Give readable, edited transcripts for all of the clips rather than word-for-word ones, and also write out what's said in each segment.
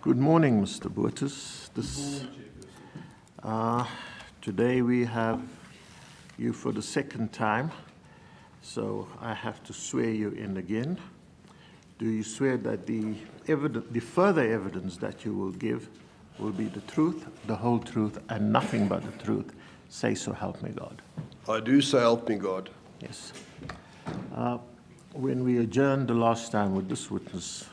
Good morning, Mr. Bottas. Today we have you for the second time, so I have to swear you in again. Do you swear that the further evidence that you will give will be the truth, the whole truth, and nothing but the truth? Say so help me God. I do, so help me God. Yes. When we adjourned the last time with this witness,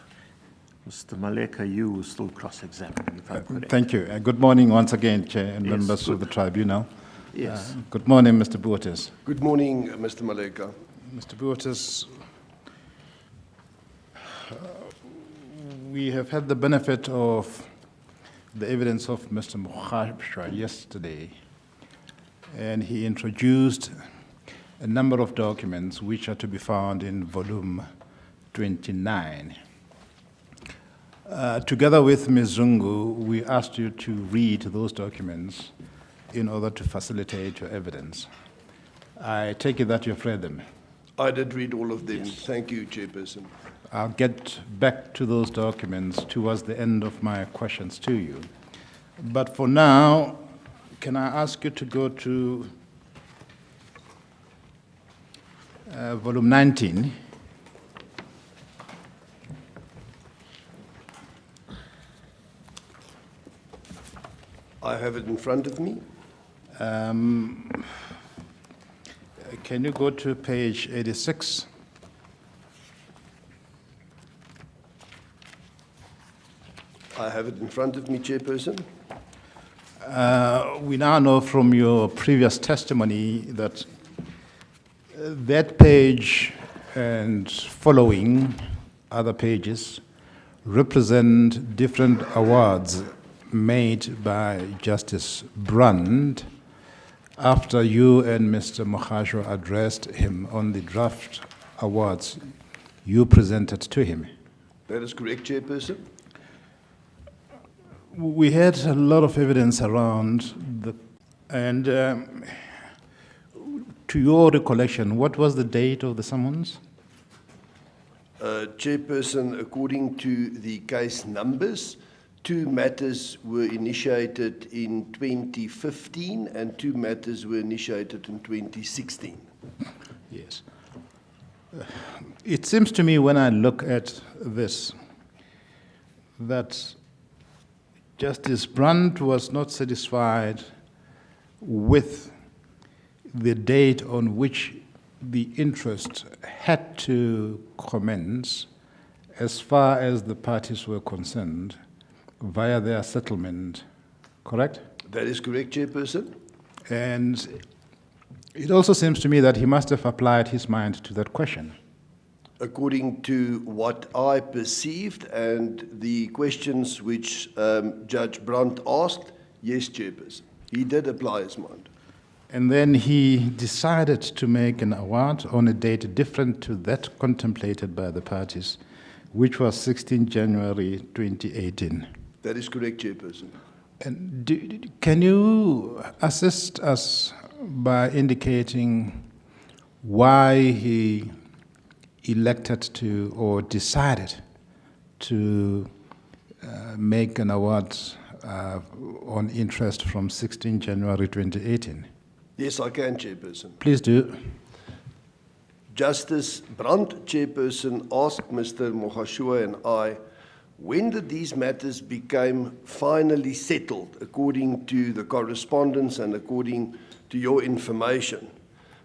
Mr. Maleka, you were still cross-examining, if I'm correct. Thank you. Good morning once again, Chair and Yes, members of the Tribunal. Yes. Good morning, Mr. Bottas. Good morning, Mr. Maleka. Mr. Bottas, we have had the benefit of the evidence of Mr. Makhubele yesterday, and he introduced a number of documents which are to be found in volume 29. Together with Ms. Zungu, we asked you to read those documents in order to facilitate your evidence. I take it that you've read them. I did read all of them. Yes. Thank you, Chairperson. I'll get back to those documents towards the end of my questions to you. But for now, can I ask you to go to volume 19? I have it in front of me. Can you go to page 86? I have it in front of me, Chairperson. We now know from your previous testimony that that page and following other pages represent different awards made by Justice Brand after you and Mr. Makhubele addressed him on the draft awards you presented to him. That is correct, Chairperson. We had a lot of evidence around to your recollection, what was the date of the summons? Chairperson, according to the case numbers, 2 matters were initiated in 2015 and 2 matters were initiated in 2016. Yes. It seems to me when I look at this that Justice Brandt was not satisfied with the date on which the interest had to commence as far as the parties were concerned via their settlement, correct? That is correct, Chairperson. And it also seems to me that he must have applied his mind to that question. According to what I perceived and the questions which Judge Brandt asked, yes, Chairperson, he did apply his mind. And then he decided to make an award on a date different to that contemplated by the parties, which was 16 January 2018. That is correct, Chairperson. And can you assist us by indicating why he elected to or decided to make an award on interest from 16 January 2018? Yes, I can, Chairperson. Please do. Justice Brandt, Chairperson, asked Mr. Makhubele and I, when did these matters become finally settled according to the correspondence and according to your information?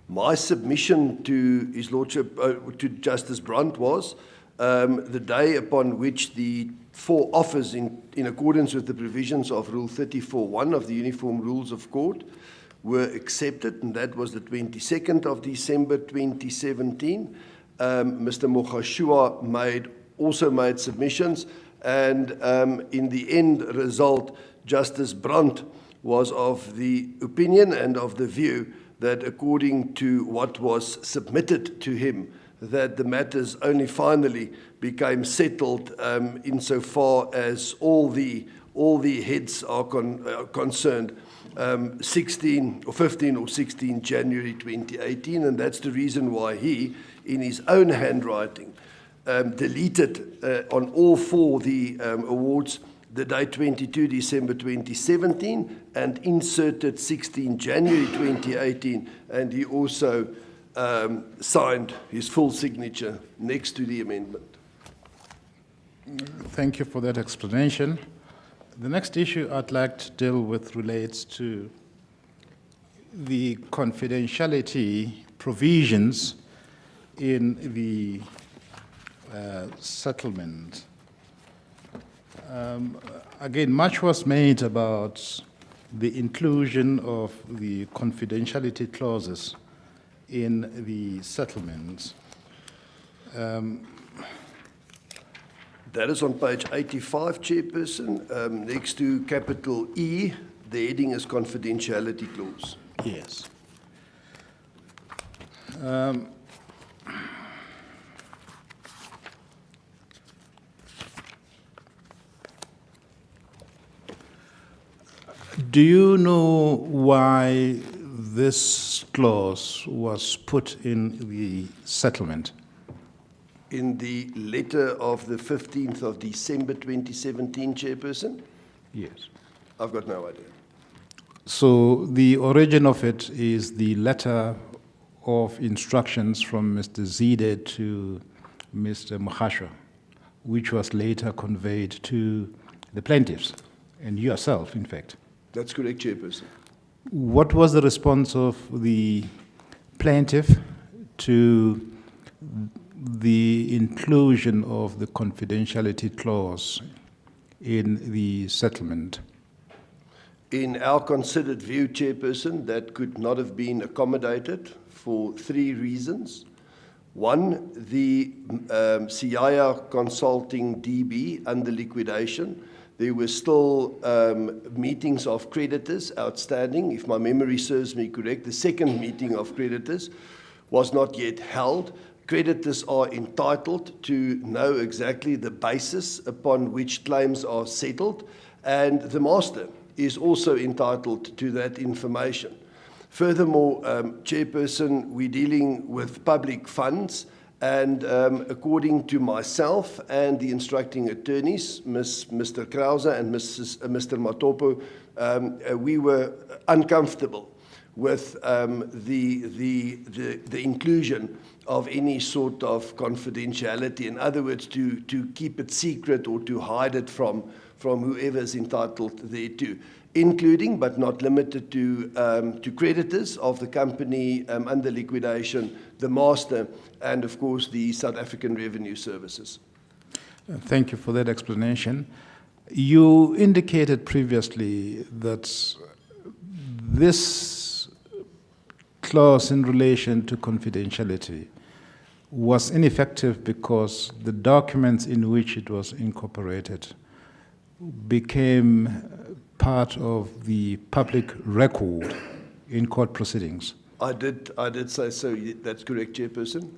My submission to His Lordship, to Justice Brandt was the day upon which the 4 offers in accordance with the provisions of Rule 34.1 of the Uniform Rules of Court were accepted, and that was the 22nd of December 2017. Mr. Makhubele also made submissions, and in the end result, Justice Brandt was of the opinion and of the view that according to what was submitted to him, that the matters only finally became settled insofar as all the heads are concerned, 15 or 16 January 2018, and that's the reason why he, in his own handwriting, deleted on all 4 the awards the date 22 December 2017 and inserted 16 January 2018, and he also signed his full signature next to the amendment. Thank you for that explanation. The next issue I'd like to deal with relates to the confidentiality provisions in the settlement. Again, much was made about the inclusion of the confidentiality clauses in the settlement. That is on page 85, Chairperson, next to capital E. The heading is confidentiality clause. Yes. Do you know why this clause was put in the settlement? In the letter of the 15th of December 2017, Chairperson? Yes. I've got no idea. So the origin of it is the letter of instructions from Mr. Zide to Mr. Makhubele, which was later conveyed to the plaintiffs, and yourself, in fact. That's correct, Chairperson. What was the response of the plaintiff to the inclusion of the confidentiality clause in the settlement? In our considered view, Chairperson, that could not have been accommodated for three reasons. One, the CIA Consulting DB under liquidation. There were still meetings of creditors outstanding, if my memory serves me correct. The second meeting of creditors was not yet held. Creditors are entitled to know exactly the basis upon which claims are settled, and the master is also entitled to that information. Furthermore, Chairperson, we're dealing with public funds, and according to myself and the instructing attorneys, Mr. Krause and Mr. Matopo, we were uncomfortable with the inclusion of any sort of confidentiality. In other words, to keep it secret or to hide it from whoever is entitled thereto, including but not limited to creditors of the company under liquidation, the master, and of course the South African Revenue Services. Thank you for that explanation. You indicated previously that this clause in relation to confidentiality was ineffective because the documents in which it was incorporated became part of the public record in court proceedings. I did say so. That's correct, Chairperson.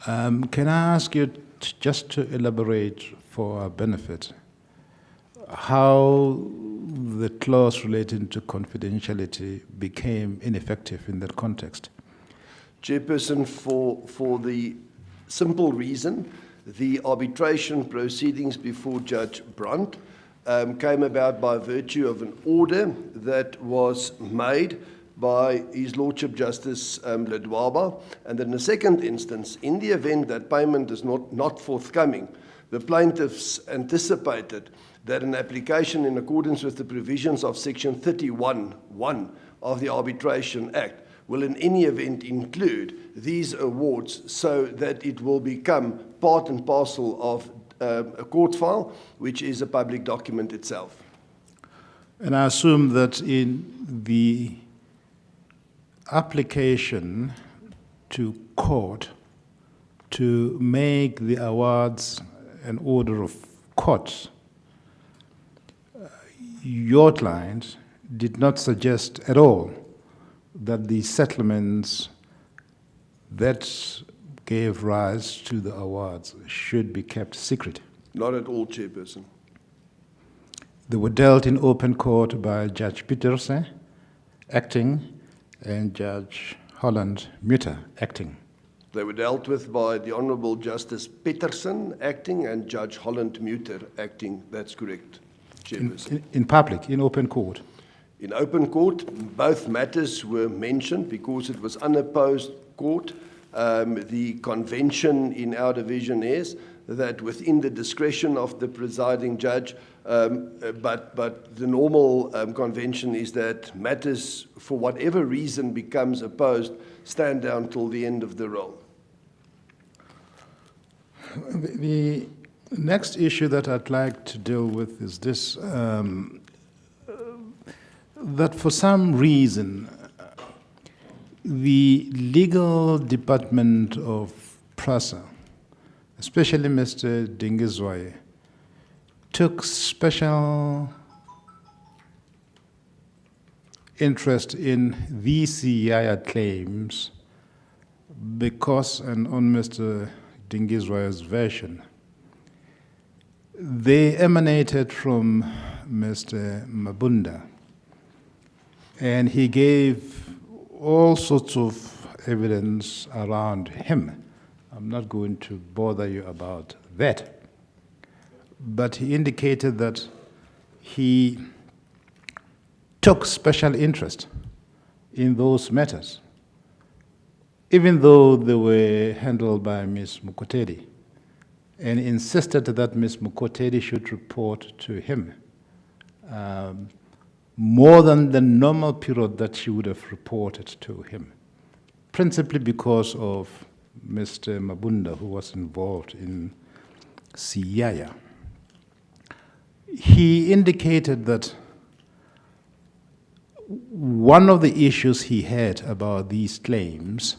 Can I ask you just to elaborate for our benefit how the clause relating to confidentiality became ineffective in that context? Chairperson, for the simple reason, the arbitration proceedings before Judge Brandt came about by virtue of an order that was made by His Lordship Justice Ledwaba, and in the second instance, in the event that payment is not forthcoming, the plaintiffs anticipated that an application in accordance with the provisions of Section 31(1) of the Arbitration Act will in any event include these awards so that it will become part and parcel of a court file, which is a public document itself. And I assume that in the application to court to make the awards an order of court, your client did not suggest at all that the settlements that gave rise to the awards should be kept secret. Not at all, Chairperson. They were dealt in open court by Judge Petersen, acting, and Judge Holland Mutter, acting. They were dealt with by the Honourable Justice Petersen, acting, and Judge Holland Mutter, acting. That's correct. Chairperson. In public, in open court. In open court, both matters were mentioned because it was unopposed court. The convention in our division is that within the discretion of the presiding judge, but the normal convention is that matters, for whatever reason becomes opposed, stand down till the end of the roll. The next issue that I'd like to deal with is this, that for some reason, the legal department of PRASA, especially Mr. Dingizwaye, took special interest in these CIA claims because, and on Mr. Dingizwaye's version, they emanated from Mr. Mabunda, and he gave all sorts of evidence around him. I'm not going to bother you about that. But he indicated that he took special interest in those matters, even though they were handled by Ms. Mukotedi, and insisted that Ms. Mukotedi should report to him more than the normal period that she would have reported to him, principally because of Mr. Mabunda, who was involved in Siyaya. He indicated that one of the issues he had about these claims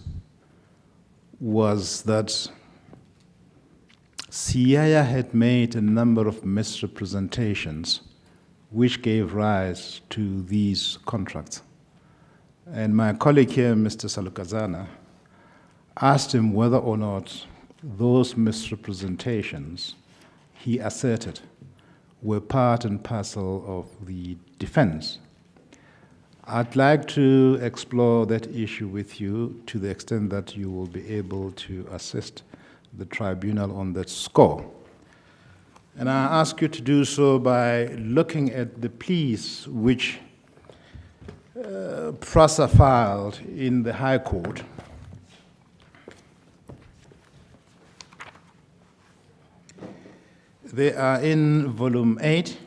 was that Siyaya had made a number of misrepresentations which gave rise to these contracts. And my colleague here, Mr. Salukazana, asked him whether or not those misrepresentations he asserted were part and parcel of the defense. I'd like to explore that issue with you to the extent that you will be able to assist the tribunal on that score. And I ask you to do so by looking at the pleas which PRASA filed in the High Court. They are in volume 8.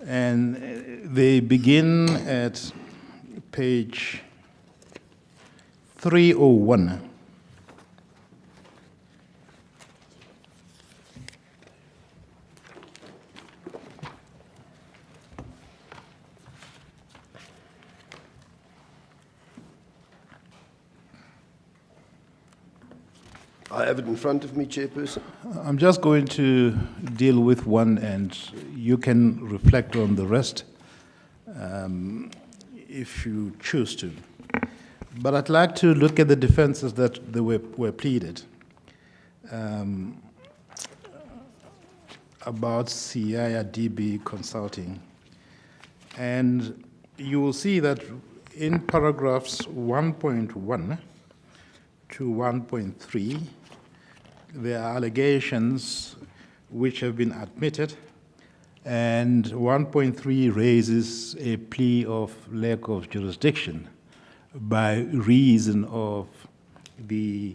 And they begin at page 301. I have it in front of me, Chairperson. I'm just going to deal with one, and you can reflect on the rest if you choose to. But I'd like to look at the defenses that they were pleaded about CIRDB Consulting. And you will see that in paragraphs 1.1 to 1.3, there are allegations which have been admitted, and 1.3 raises a plea of lack of jurisdiction by reason of the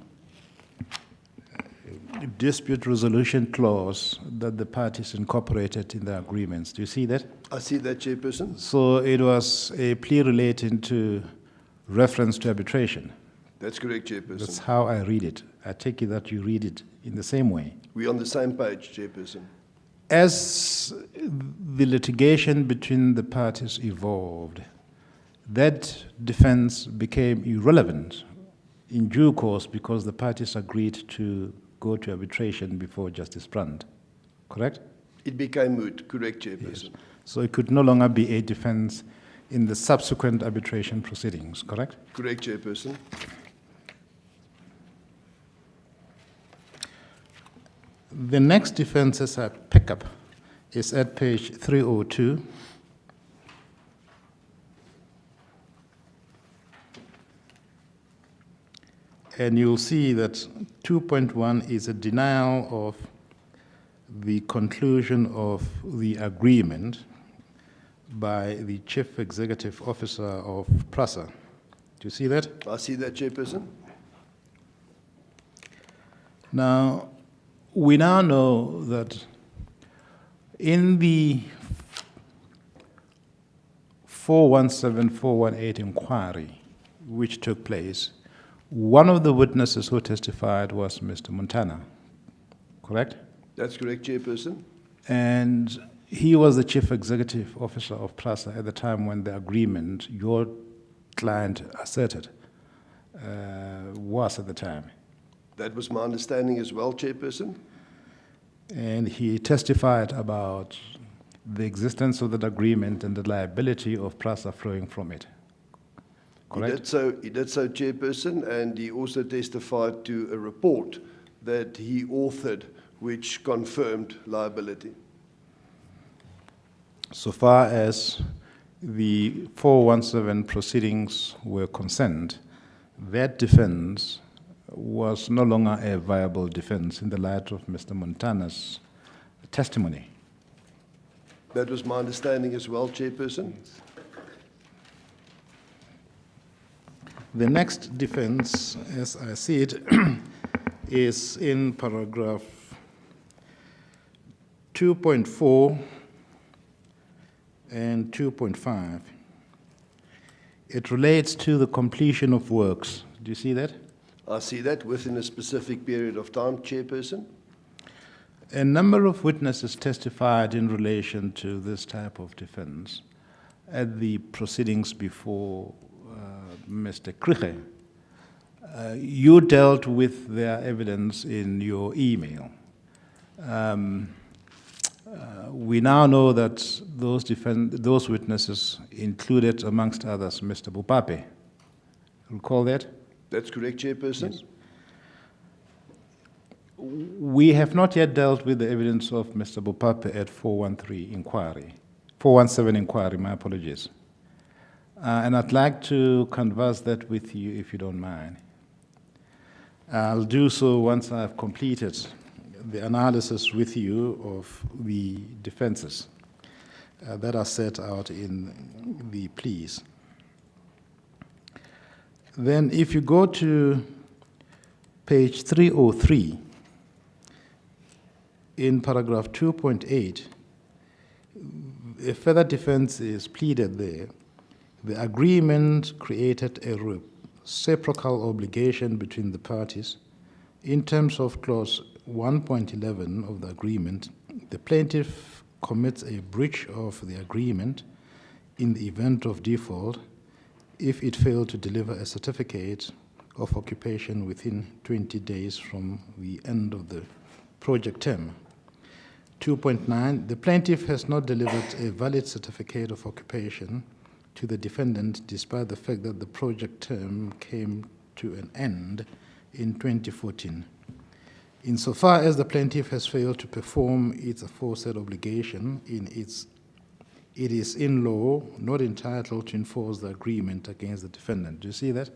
dispute resolution clause that the parties incorporated in the agreements. Do you see that? I see that, Chairperson. So it was a plea relating to reference to arbitration. That's correct, Chairperson. That's how I read it. I take it that you read it in the same way. We're on the same page, Chairperson. As the litigation between the parties evolved, that defense became irrelevant in due course because the parties agreed to go to arbitration before Justice Brand. Correct? It became moot. Correct, Chairperson. Yes. So it could no longer be a defense in the subsequent arbitration proceedings, correct? Correct, Chairperson. The next defenses I pick up is at page 302. And you'll see that 2.1 is a denial of the conclusion of the agreement by the Chief Executive Officer of PRASA. Do you see that? I see that, Chairperson. Now, we now know that in the 417-418 inquiry, which took place, one of the witnesses who testified was Mr. Montana, correct? That's correct, Chairperson. And he was the Chief Executive Officer of PRASA at the time when the agreement your client asserted was at the time. That was my understanding as well, Chairperson. And he testified about the existence of that agreement and the liability of PRASA flowing from it. Correct? He did so, Chairperson, and he also testified to a report that he authored which confirmed liability. So far as the 417 proceedings were concerned, that defense was no longer a viable defense in the light of Mr. Montana's testimony. That was my understanding as well, Chairperson. The next defense, as I see it, is in paragraph 2.4 and 2.5. It relates to the completion of works. Do you see that? I see that within a specific period of time, Chairperson. A number of witnesses testified in relation to this type of defense at the proceedings before Mr. Krige. You dealt with their evidence in your email. We now know that those witnesses included, amongst others, Mr. Bupape. Recall that? That's correct, Chairperson. Yes. We have not yet dealt with the evidence of Mr. Bupape at 417 inquiry, my apologies. And I'd like to converse that with you if you don't mind. I'll do so once I've completed the analysis with you of the defenses that are set out in the pleas. Then if you go to page 303, in paragraph 2.8, a further defense is pleaded there. The agreement created a reciprocal obligation between the parties. In terms of clause 1.11 of the agreement, the plaintiff commits a breach of the agreement in the event of default if it failed to deliver a certificate of occupation within 20 days from the end of the project term. 2.9, the plaintiff has not delivered a valid certificate of occupation to the defendant despite the fact that the project term came to an end in 2014. Insofar as the plaintiff has failed to perform its aforesaid obligation, it is in law not entitled to enforce the agreement against the defendant. Do you see that?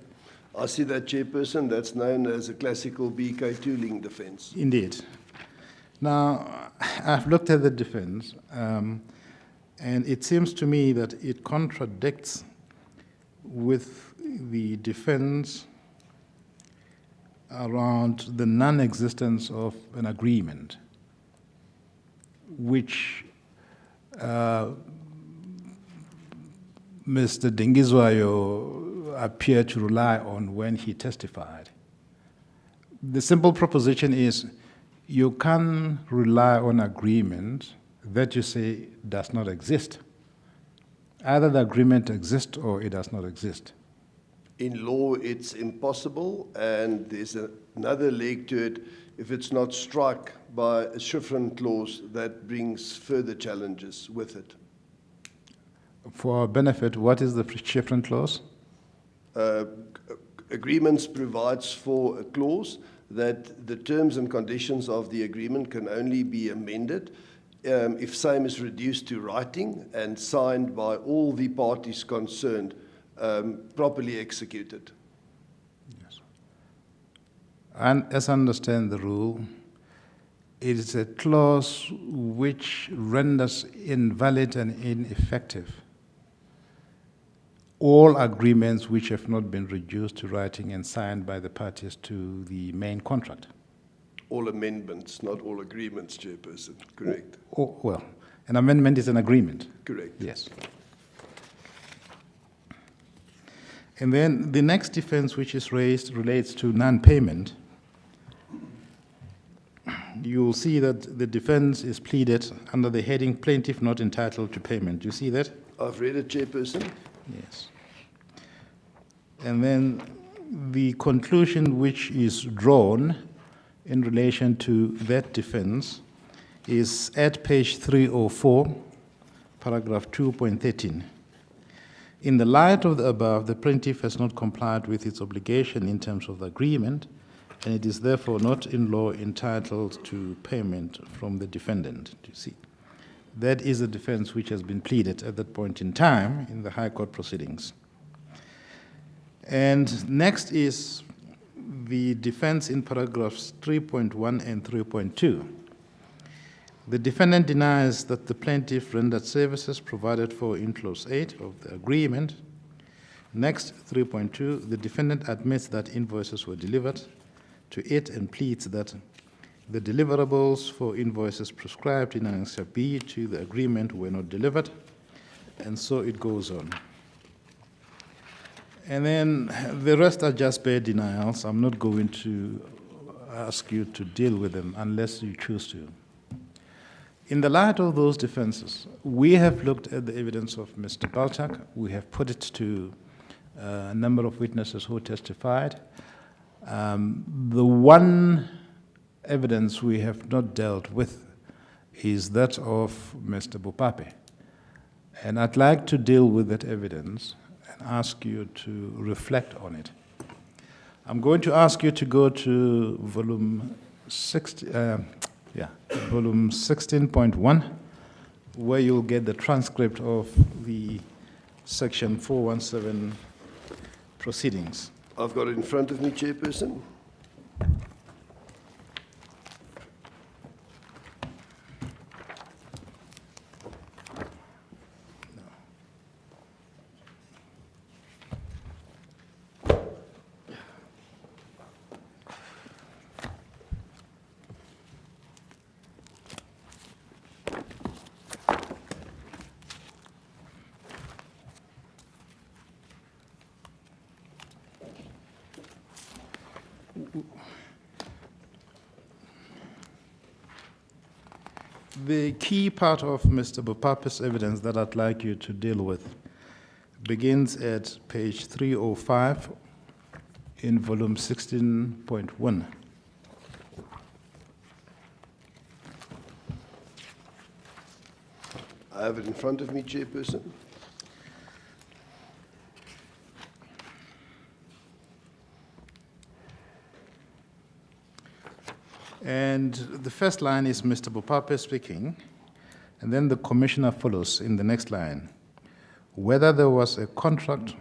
I see that, Chairperson. That's known as a classical BK tooling defense. Indeed. Now, I've looked at the defense, and it seems to me that it contradicts with the defense around the non-existence of an agreement, which Mr. Dingizwayo appeared to rely on when he testified. The simple proposition is you can rely on agreement that you say does not exist. Either the agreement exists or it does not exist. In law, it's impossible, and there's another leg to it. If it's not struck by a Chiffrin clause, that brings further challenges with it. For our benefit, what is the Chiffrin clause? Agreements provides for a clause that the terms and conditions of the agreement can only be amended if same is reduced to writing and signed by all the parties concerned, properly executed. Yes. and as I understand the rule, it is a clause which renders invalid and ineffective all agreements which have not been reduced to writing and signed by the parties to the main contract. All amendments, not all agreements, Chairperson. Correct. Oh, well, an amendment is an agreement. Correct. Yes. And then the next defense which is raised relates to non-payment. You will see that the defense is pleaded under the heading plaintiff not entitled to payment. Do you see that? I've read it, Chairperson. Yes. And then the conclusion which is drawn in relation to that defense is at page 304, paragraph 2.13. In the light of the above, the plaintiff has not complied with its obligation in terms of the agreement, and it is therefore not in law entitled to payment from the defendant. Do you see? That is a defense which has been pleaded at that point in time in the High Court proceedings. And next is the defense in paragraphs 3.1 and 3.2. The defendant denies that the plaintiff rendered services provided for in clause 8 of the agreement. Next, 3.2, the defendant admits that invoices were delivered to it and pleads that the deliverables for invoices prescribed in Annex B to the agreement were not delivered, and so it goes on. And then the rest are just bare denials. I'm not going to ask you to deal with them unless you choose to. In the light of those defenses, we have looked at the evidence of Mr. Balchak. We have put it to a number of witnesses who testified. The one evidence we have not dealt with is that of Mr. Bopape. And I'd like to deal with that evidence and ask you to reflect on it. I'm going to ask you to go to volume 16.1, where you'll get the transcript of the section 417 proceedings. I've got it in front of me, Chairperson. The key part of Mr. Bopape's evidence that I'd like you to deal with begins at page 305 in volume 16.1. I have it in front of me, Chairperson. And the first line is Mr. Bopape speaking, and then the commissioner follows in the next line. Whether there was a contract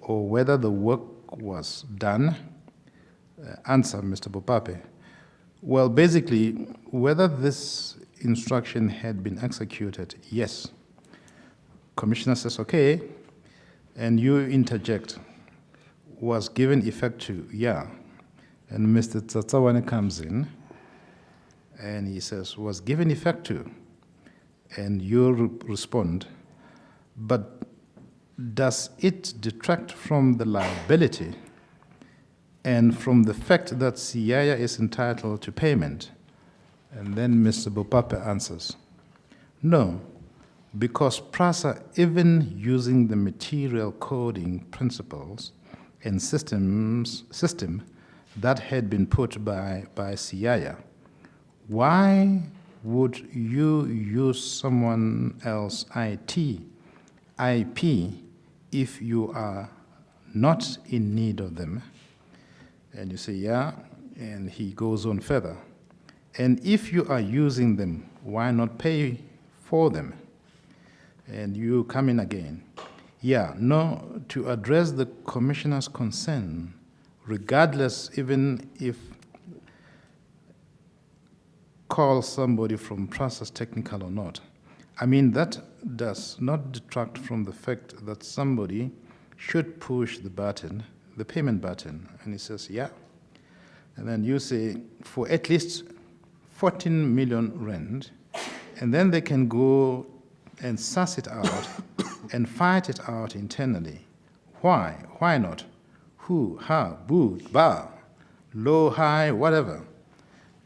or whether the work was done, answer, Mr. Bopape. Well, basically, whether this instruction had been executed, yes. Commissioner says, okay, and you interject, was given effect to, yeah. And Mr. Tsatsawane comes in, and he says, was given effect to, and you respond, but does it detract from the liability and from the fact that Siaya is entitled to payment? And then Mr. Bopape answers, no, because PRASA, even using the material coding principles and system that had been put by Siaya, why would you use someone else's IP if you are not in need of them? And you say, yeah, and he goes on further. And if you are using them, why not pay for them? And you come in again. Yeah, no, to address the commissioner's concern, regardless even if call somebody from process technical or not, I mean, that does not detract from the fact that somebody should push the button, the payment button, and he says, yeah. And then you say, for at least 14 million rand, and then they can go and suss it out and fight it out internally. Why? Why not? Who, how, boo, ba, low, high, whatever.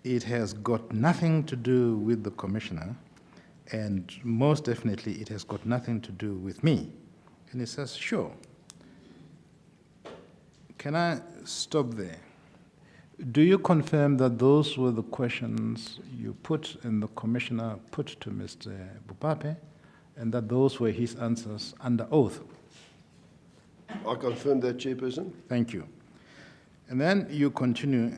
It has got nothing to do with the commissioner, and most definitely it has got nothing to do with me. And he says, sure. Can I stop there? Do you confirm that those were the questions you put and the commissioner put to Mr. Bupape, and that those were his answers under oath? I confirm that, Chairperson. Thank you. And then you continue,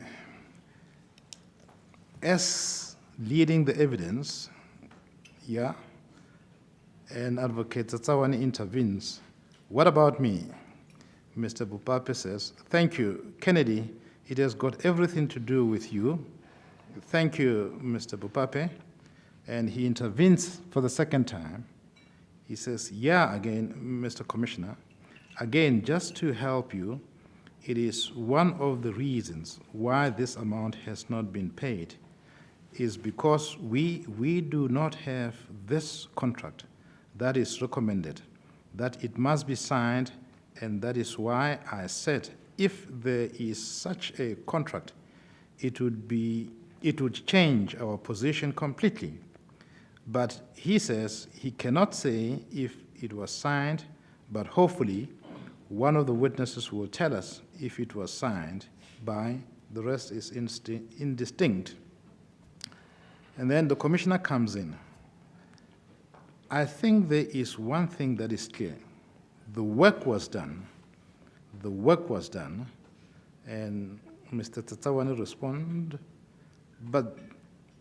as leading the evidence, yeah, and Advocate Tsawani intervenes. What about me? Mr. Bupape says, thank you, Kennedy. It has got everything to do with you. Thank you, Mr. Bupape. And he intervenes for the second time. He says, yeah, again, Mr. Commissioner. Again, just to help you, it is one of the reasons why this amount has not been paid is because we do not have this contract that is recommended, that it must be signed, and that is why I said if there is such a contract, it would change our position completely. But he says he cannot say if it was signed, but hopefully one of the witnesses will tell us if it was signed by, the rest is indistinct. And then the commissioner comes in. I think there is one thing that is clear. The work was done. The work was done. And Mr. Tsawani responded, but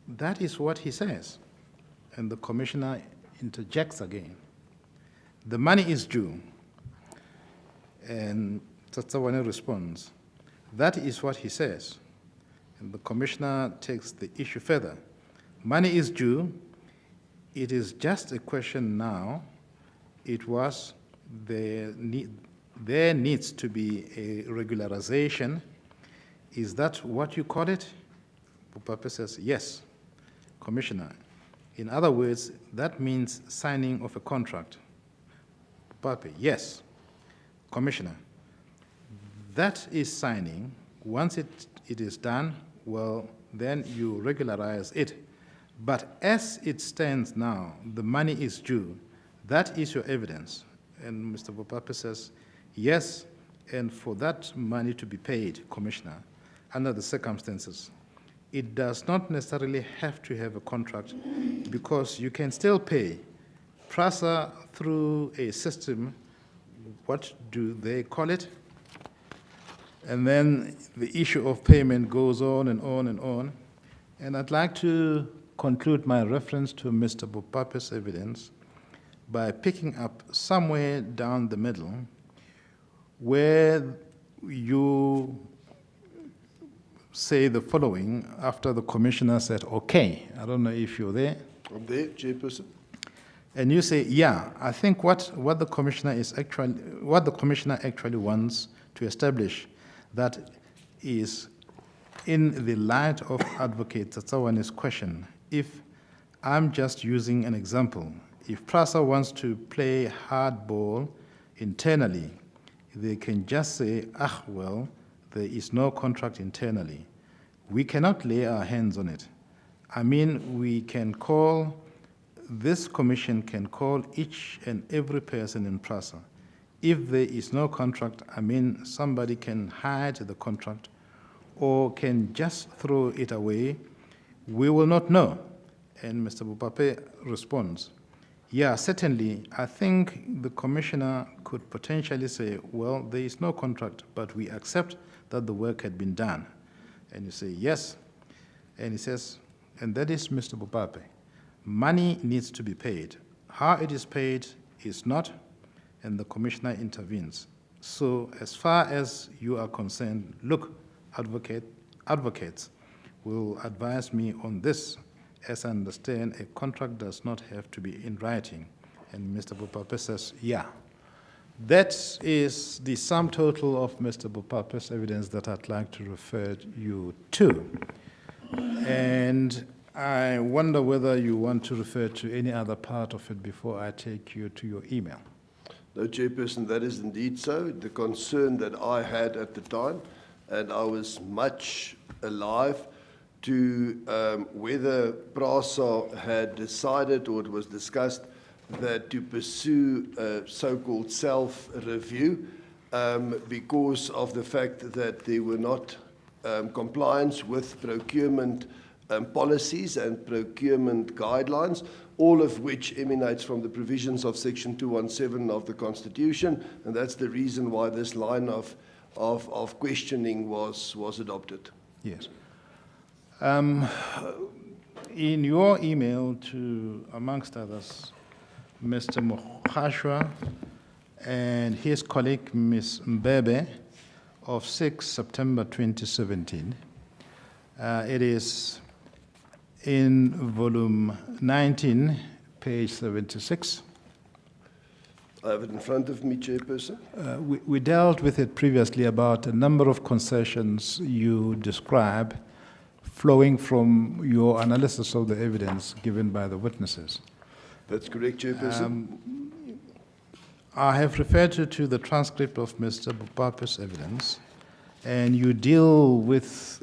that is what he says. And the commissioner interjects again. The money is due. And Tsawani responds, that is what he says. And the commissioner takes the issue further. Money is due. It is just a question now. It was there needs to be a regularization. Is that what you call it? Bupape says, yes, Commissioner. In other words, that means signing of a contract. Bupape, yes, Commissioner. That is signing. Once it is done, well, then you regularize it. But as it stands now, the money is due. That is your evidence. And Mr. Bupape says, yes, and for that money to be paid, Commissioner, under the circumstances, it does not necessarily have to have a contract because you can still pay PRASA through a system, what do they call it? And then the issue of payment goes on and on and on. And I'd like to conclude my reference to Mr. Bupape's evidence by picking up somewhere down the middle where you say the following after the commissioner said, okay. I don't know if you're there. I'm there, Chairperson. And you say, yeah, I think what the commissioner actually wants to establish that is in the light of Advocate Tsawani's question. If I'm just using an example, if PRASA wants to play hardball internally, they can just say, well, there is no contract internally. We cannot lay our hands on it. I mean, we can call, this commission can call each and every person in PRASA. If there is no contract, I mean, somebody can hide the contract or can just throw it away. We will not know. And Mr. Bupape responds, yeah, certainly, I think the commissioner could potentially say, well, there is no contract, but we accept that the work had been done. And you say, yes. And he says, and that is Mr. Bupape. Money needs to be paid. How it is paid is not, and the commissioner intervenes. So as far as you are concerned, look, advocates will advise me on this, as I understand, a contract does not have to be in writing. And Mr. Bopape says, yeah. That is the sum total of Mr. Bopape's evidence that I'd like to refer you to. And I wonder whether you want to refer to any other part of it before I take you to your email. No, Chairperson, that is indeed so. The concern that I had at the time, and I was much alive to whether PRASA had decided, or it was discussed, that to pursue a so-called self-review because of the fact that there were not compliance with procurement policies and procurement guidelines, all of which emanates from the provisions of Section 217 of the Constitution, and that's the reason why this line of questioning was adopted. Yes. In your email to, amongst others, Mr. Mokhashwa and his colleague, Ms. Mbebe, of 6 September 2017, it is in volume 19, page 76. I have it in front of me, Chairperson. We dealt with it previously about a number of concessions you describe flowing from your analysis of the evidence given by the witnesses. That's correct, Chairperson. I have referred you to the transcript of Mr. Bopape's evidence, and you deal with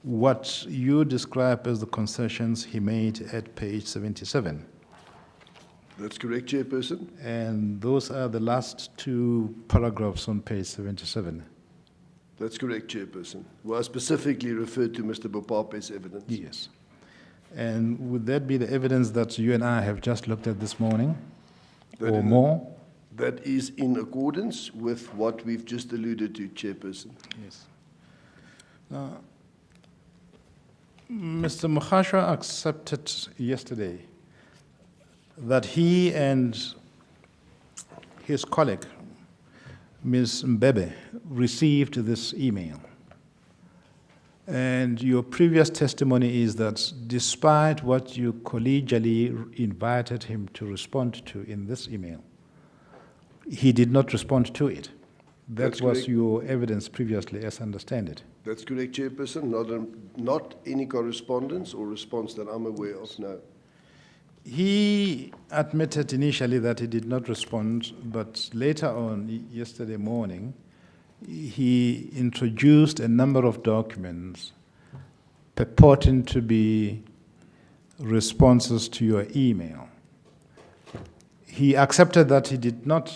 what you describe as the concessions he made at page 77. That's correct, Chairperson. And those are the last two paragraphs on page 77. That's correct, Chairperson. Well, I specifically referred to Mr. Bopape's evidence. Yes. And would that be the evidence that you and I have just looked at this morning, or more? That is in accordance with what we've just alluded to, Chairperson. Yes. Now, Mr. Mokhashwa accepted yesterday that he and his colleague, Ms. Mbebe, received this email. And your previous testimony is that despite what you collegially invited him to respond to in this email, he did not respond to it. That was correct. Your evidence previously, as I understand it. That's correct, Chairperson. Not any correspondence or response that I'm aware of, no. He admitted initially that he did not respond, but later on, yesterday morning, he introduced a number of documents purporting to be responses to your email. He accepted that he did not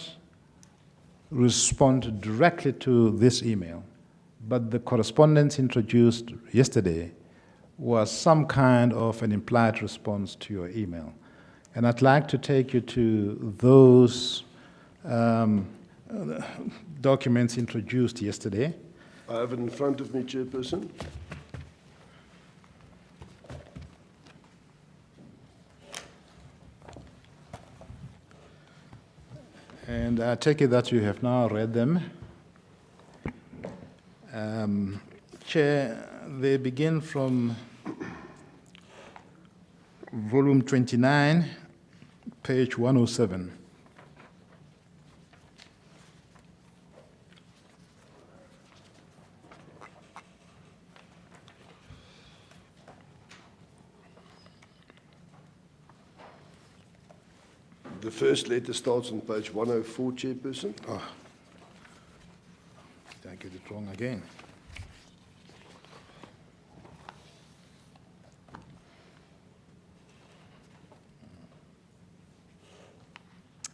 respond directly to this email, but the correspondence introduced yesterday was some kind of an implied response to your email. And I'd like to take you to those documents introduced yesterday. I have it in front of me, Chairperson. And I take it that you have now read them. Chair, they begin from volume 29, page 107. The first letter starts on page 104, Chairperson. Oh, did I get it wrong again?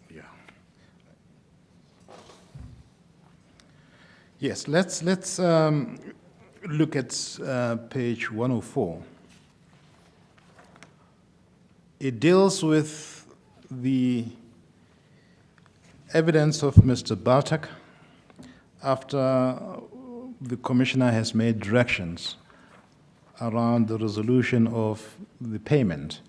Yeah. Yes, let's look at page 104. It deals with the evidence of Mr. Bartak after the Commissioner has made directions around the resolution of the payment.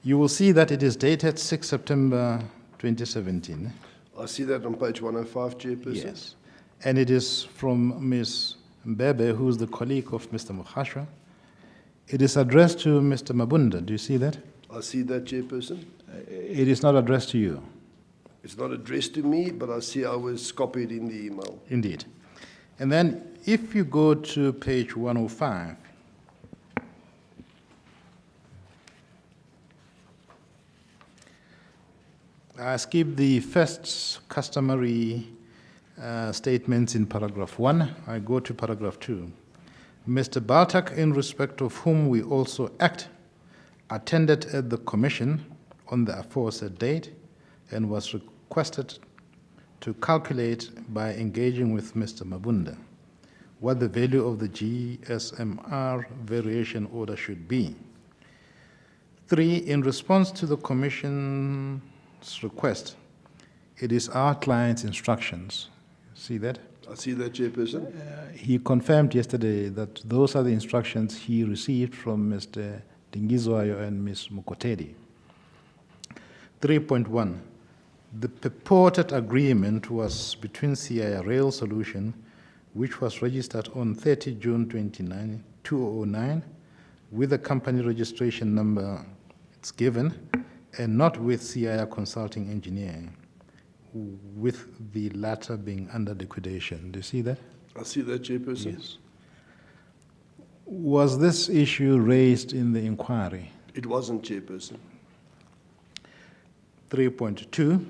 You will see that it is dated 6 September 2017. I see that on page 105, Chairperson. Yes. And it is from Ms. Mbebe, who is the colleague of Mr. Mokhashwa. It is addressed to Mr. Mabunda. Do you see that? I see that, Chairperson. It is not addressed to you. It's not addressed to me, but I see I was copied in the email. Indeed. And then if you go to page 105, I skip the first customary statements in paragraph 1. I go to paragraph 2. Mr. Baltak, in respect of whom we also act, attended at the commission on the aforesaid date and was requested to calculate by engaging with Mr. Mabunda what the value of the GSMR variation order should be. 3, in response to the commission's request, it is our client's instructions. See that? I see that, Chairperson. He confirmed yesterday that those are the instructions he received from Mr. Dingizwayo and Ms. Mukotedi. 3.1. The purported agreement was between CIA Rail Solution, which was registered on 30 June 2009, with the company registration number it's given, and not with CIA Consulting Engineering, with the latter being under liquidation. Do you see that? I see that, Chairperson. Yes. Was this issue raised in the inquiry? It wasn't, Chairperson. 3.2,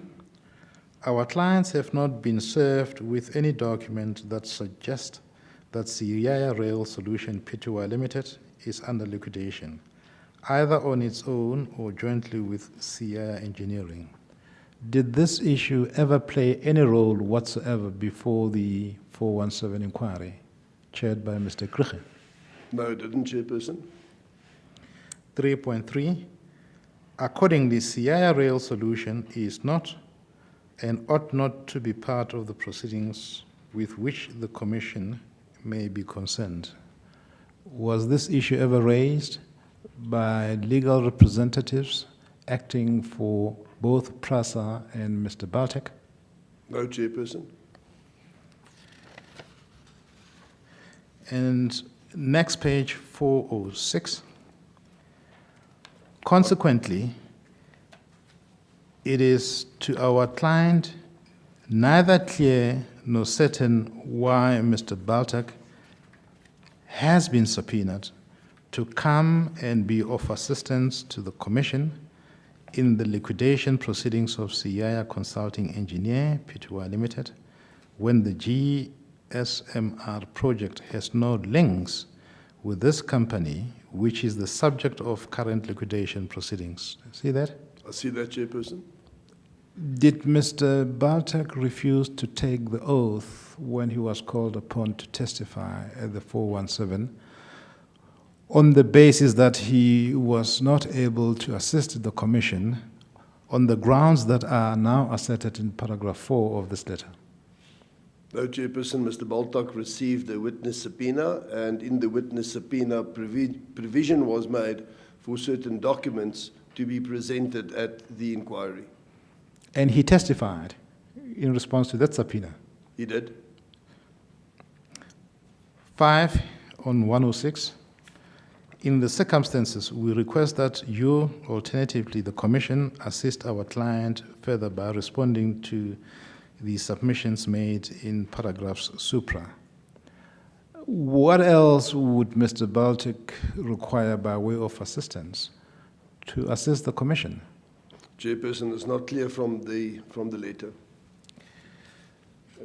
our clients have not been served with any document that suggests that CIA Rail Solution Pty Limited is under liquidation, either on its own or jointly with CIA Engineering. Did this issue ever play any role whatsoever before the 417 inquiry, chaired by Mr. Krige? No, it didn't, Chairperson. 3.3, accordingly, CIA Rail Solution is not and ought not to be part of the proceedings with which the Commission may be concerned. Was this issue ever raised by legal representatives acting for both PRASA and Mr. Baltak? No, Chairperson. And next page, 406. Consequently, it is to our client neither clear nor certain why Mr. Baltak has been subpoenaed to come and be of assistance to the Commission in the liquidation proceedings of CIA Consulting Engineer Pty Limited when the GSMR project has no links with this company, which is the subject of current liquidation proceedings. See that? I see that, Chairperson. Did Mr. Baltak refuse to take the oath when he was called upon to testify at the 417 on the basis that he was not able to assist the Commission on the grounds that are now asserted in paragraph 4 of this letter? No, Chairperson. Mr. Baltak received a witness subpoena, and in the witness subpoena, provision was made for certain documents to be presented at the inquiry. And he testified in response to that subpoena? He did. 5 on 106. In the circumstances, we request that you, alternatively the Commission, assist our client further by responding to the submissions made in paragraphs supra. What else would Mr. Baltak require by way of assistance to assist the Commission? Chairperson, it's not clear from the letter.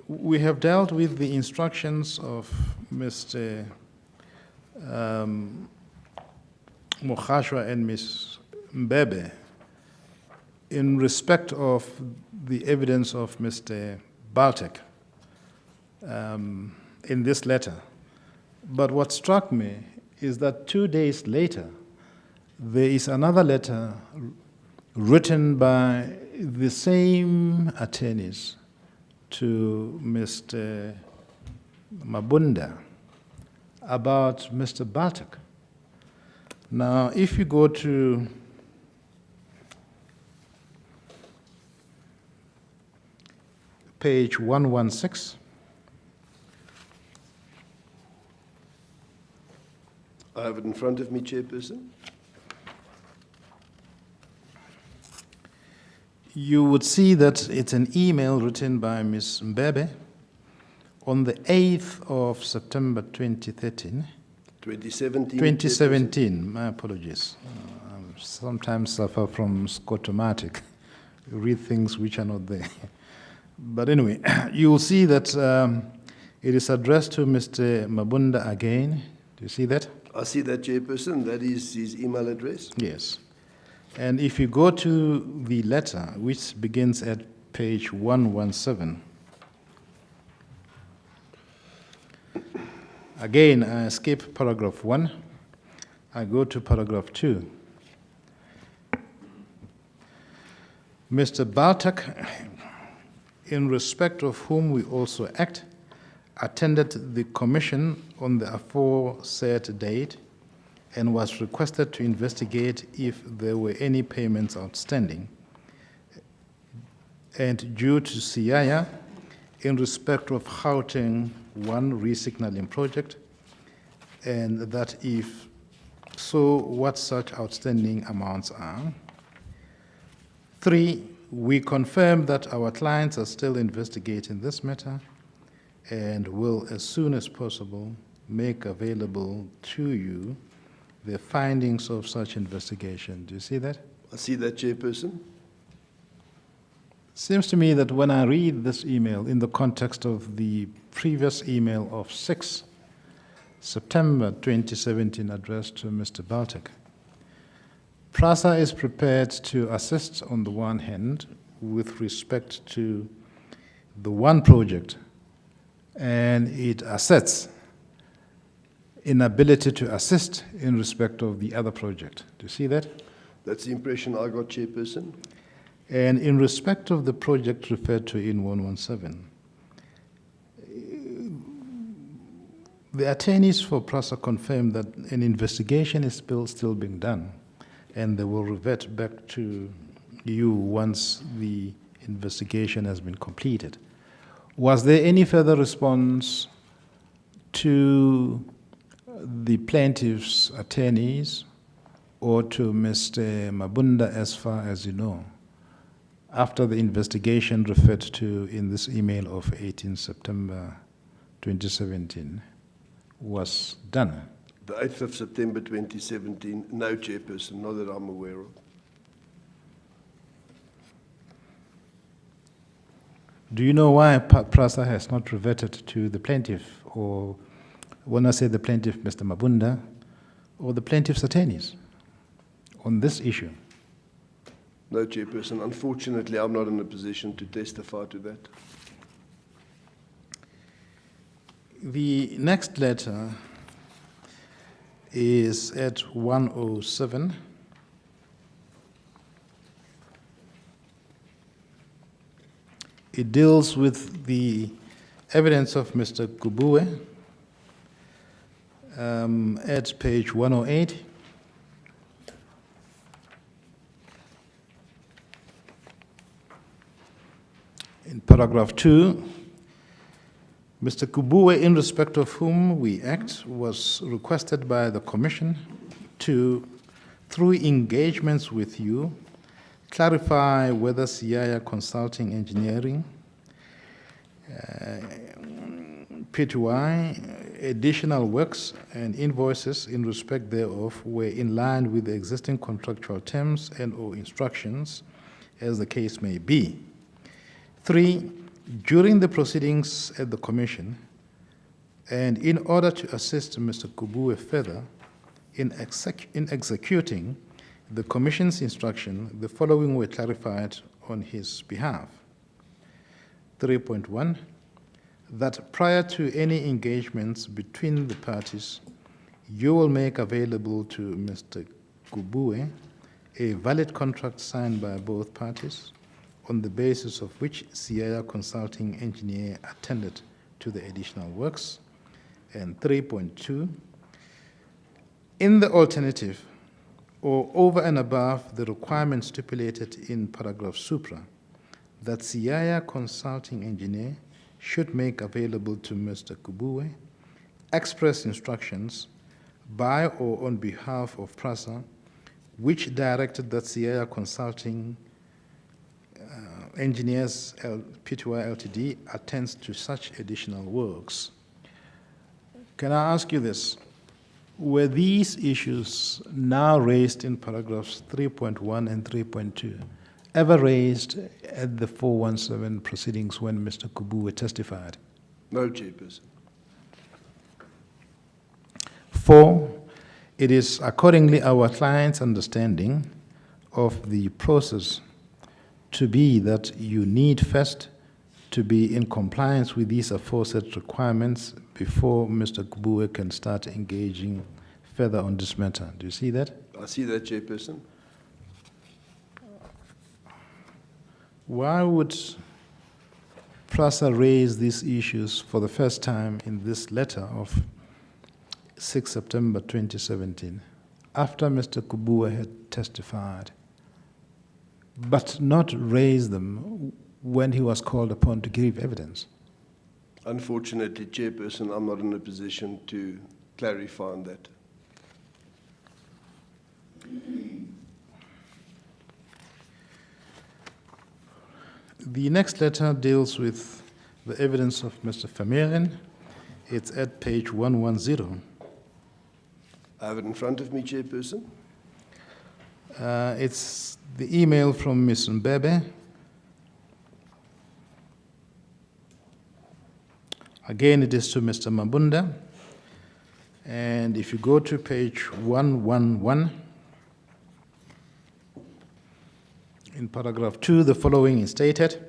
We have dealt with the instructions of Mr. Mokhashwa and Ms. Mbebe in respect of the evidence of Mr. Baltak in this letter. But what struck me is that 2 days later, there is another letter written by the same attorneys to Mr. Mabunda about Mr. Baltak. Now, if you go to page 116, I have it in front of me, Chairperson. You would see that it's an email written by Ms. Mbebe on the 8th of September 2013. 2017. 2017, my apologies. I sometimes suffer from scotomatic. Read things which are not there. But anyway, you will see that it is addressed to Mr. Mabunda again. Do you see that? I see that, Chairperson. That is his email address. Yes. And if you go to the letter, which begins at page 117, again, I skip paragraph 1. I go to paragraph 2. Mr. Baltak, in respect of whom we also act, attended the commission on the aforesaid date and was requested to investigate if there were any payments outstanding. And due to Siaya, in respect of Gauteng 1 resignaling project, and that if so, what such outstanding amounts are. 3, we confirm that our clients are still investigating this matter and will, as soon as possible, make available to you the findings of such investigation. Do you see that? I see that, Chairperson. Seems to me that when I read this email in the context of the previous email of 6 September 2017 addressed to Mr. Baltic, PRASA is prepared to assist on the one hand with respect to the one project, and it assets inability to assist in respect of the other project. Do you see that? That's the impression I got, Chairperson. And in respect of the project referred to in 117, the attorneys for PRASA confirm that an investigation is still being done, and they will revert back to you once the investigation has been completed. Was there any further response to the plaintiff's attorneys or to Mr. Mabunda, as far as you know, after the investigation referred to in this email of 18 September 2017 was done? The 8th of September 2017, no, Chairperson, not that I'm aware of. Do you know why PRASA has not reverted to the plaintiff, or when I say the plaintiff, Mr. Mabunda, or the plaintiff's attorneys on this issue? No, Chairperson. Unfortunately, I'm not in a position to testify to that. The next letter is at 107. It deals with the evidence of Mr. Kubue at page 108. In paragraph 2, Mr. Kubue, in respect of whom we act, was requested by the Commission to, through engagements with you, clarify whether Siaya Consulting Engineering, PTY, additional works and invoices in respect thereof were in line with the existing contractual terms and/or instructions, as the case may be. 3, during the proceedings at the Commission, and in order to assist Mr. Kubue further in executing the Commission's instruction, the following were clarified on his behalf. 3.1, that prior to any engagements between the parties, you will make available to Mr. Kubue a valid contract signed by both parties, on the basis of which Siaya Consulting Engineer attended to the additional works. And 3.2, in the alternative, or over and above the requirements stipulated in paragraph supra, that Siaya Consulting Engineer should make available to Mr. Kubue express instructions by or on behalf of PRASA, which directed that Sierra Consulting Engineers Pty Ltd attends to such additional works. Can I ask you this? Were these issues now raised in paragraphs 3.1 and 3.2 ever raised at the 417 proceedings when Mr. Kubue testified? No, Chairperson. 4, it is accordingly our client's understanding of the process to be that you need first to be in compliance with these aforesaid requirements before Mr. Kubue can start engaging further on this matter. Do you see that? I see that, Chairperson. Why would PRASA raise these issues for the first time in this letter of 6 September 2017, after Mr. Kubue had testified, but not raise them when he was called upon to give evidence? Unfortunately, Chairperson, I'm not in a position to clarify on that. The next letter deals with the evidence of Mr. Vermeulen. It's at page 110. I have it in front of me, Chairperson. It's the email from Ms. Mbebe. Again, it is to Mr. Mabunda. And if you go to page 111, in paragraph 2, the following is stated: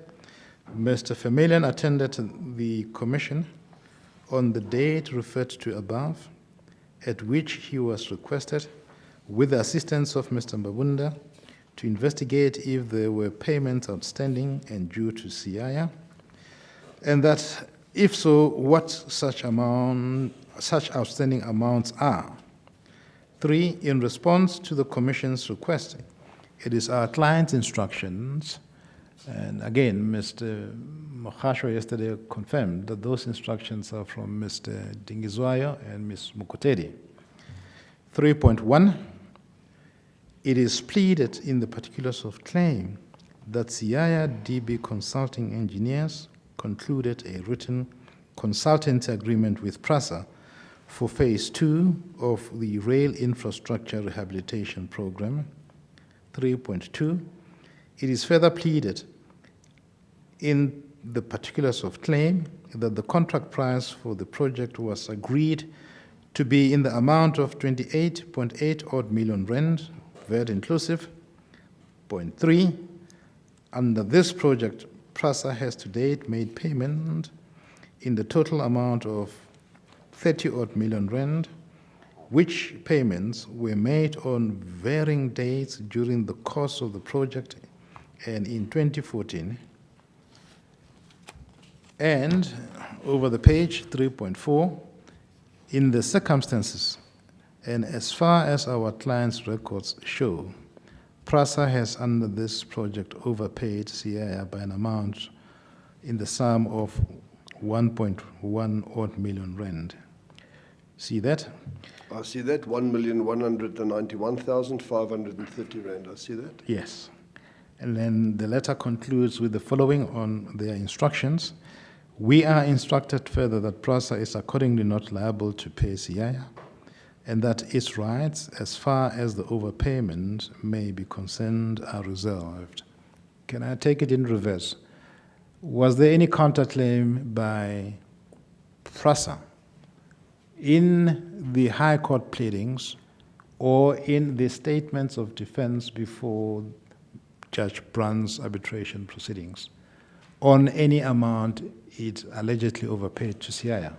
Mr. Vermeulen attended the commission on the date referred to above, at which he was requested, with the assistance of Mr. Mabunda, to investigate if there were payments outstanding and due to Siaya, and that if so, what such outstanding amounts are. 3, in response to the Commission's request, it is our client's instructions, and again, Mr. Mokhasho yesterday confirmed that those instructions are from Mr. Dingizwayo and Ms. Mukotedi. 3.1, it is pleaded in the particulars of claim that Siaya DB Consulting Engineers concluded a written consultancy agreement with PRASA for phase 2 of the Rail Infrastructure Rehabilitation Program. 3.2, it is further pleaded in the particulars of claim that the contract price for the project was agreed to be in the amount of 28.8 odd million rand, VAT inclusive. Point 3, under this project, PRASA has to date made payment in the total amount of 30 odd million rand, which payments were made on varying dates during the course of the project and in 2014. And over the page, 3.4, in the circumstances and as far as our client's records show, PRASA has under this project overpaid Siaya by an amount in the sum of 1.1 odd million rand. See that? I see that, 1,191,530 rand. I see that. Yes. And then the letter concludes with the following on their instructions. We are instructed further that PRASA is accordingly not liable to pay Siaya, and that its rights, as far as the overpayment may be concerned, are reserved. Can I take it in reverse? Was there any counterclaim by PRASA in the High Court pleadings or in the statements of defense before Judge Brand's arbitration proceedings on any amount it allegedly overpaid to Siaya?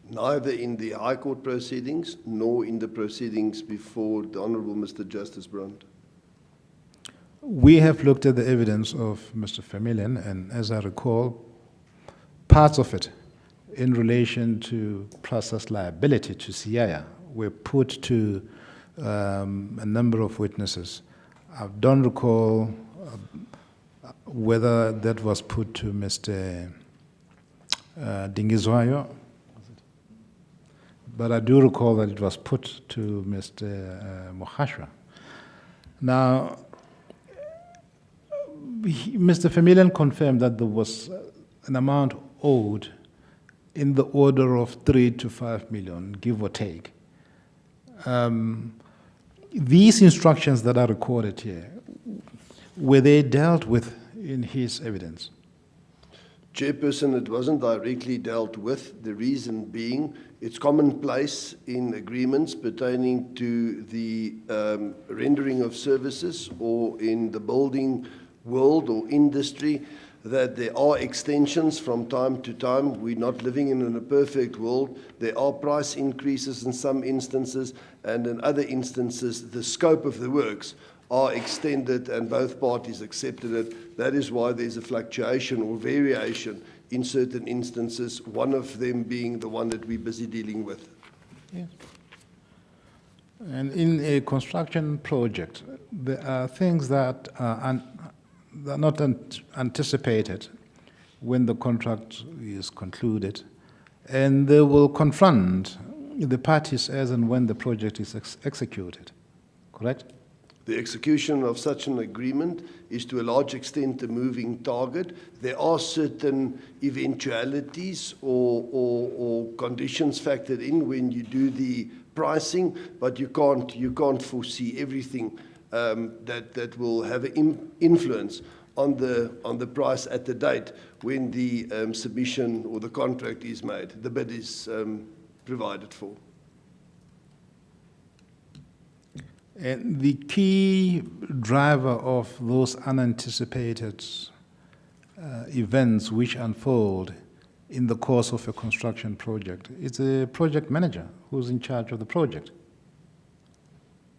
Neither in the High Court proceedings nor in the proceedings before the Honourable Mr. Justice Brand. We have looked at the evidence of Mr. Vermeulen, and as I recall, parts of it in relation to PRASA's liability to Siaya were put to a number of witnesses. I don't recall whether that was put to Mr. Dingizwayo. but I do recall that it was put to Mr. Mokhashwa. Now, Mr. Vermeulen confirmed that there was an amount owed in the order of 3 to 5 million, give or take. These instructions that are recorded here, were they dealt with in his evidence? Chairperson, it wasn't directly dealt with. The reason being, it's commonplace in agreements pertaining to the rendering of services or in the building world or industry that there are extensions from time to time. We're not living in a perfect world. There are price increases in some instances, and in other instances, the scope of the works are extended and both parties accepted it. That is why there's a fluctuation or variation in certain instances, one of them being the one that we're busy dealing with. Yes. And in a construction project, there are things that are not anticipated when the contract is concluded, and they will confront the parties as and when the project is executed, correct? The execution of such an agreement is to a large extent a moving target. There are certain eventualities or conditions factored in when you do the pricing, but you can't foresee everything that will have an influence on the price at the date when the submission or the contract is made, the bid is provided for. And the key driver of those unanticipated events which unfold in the course of a construction project is a project manager who's in charge of the project.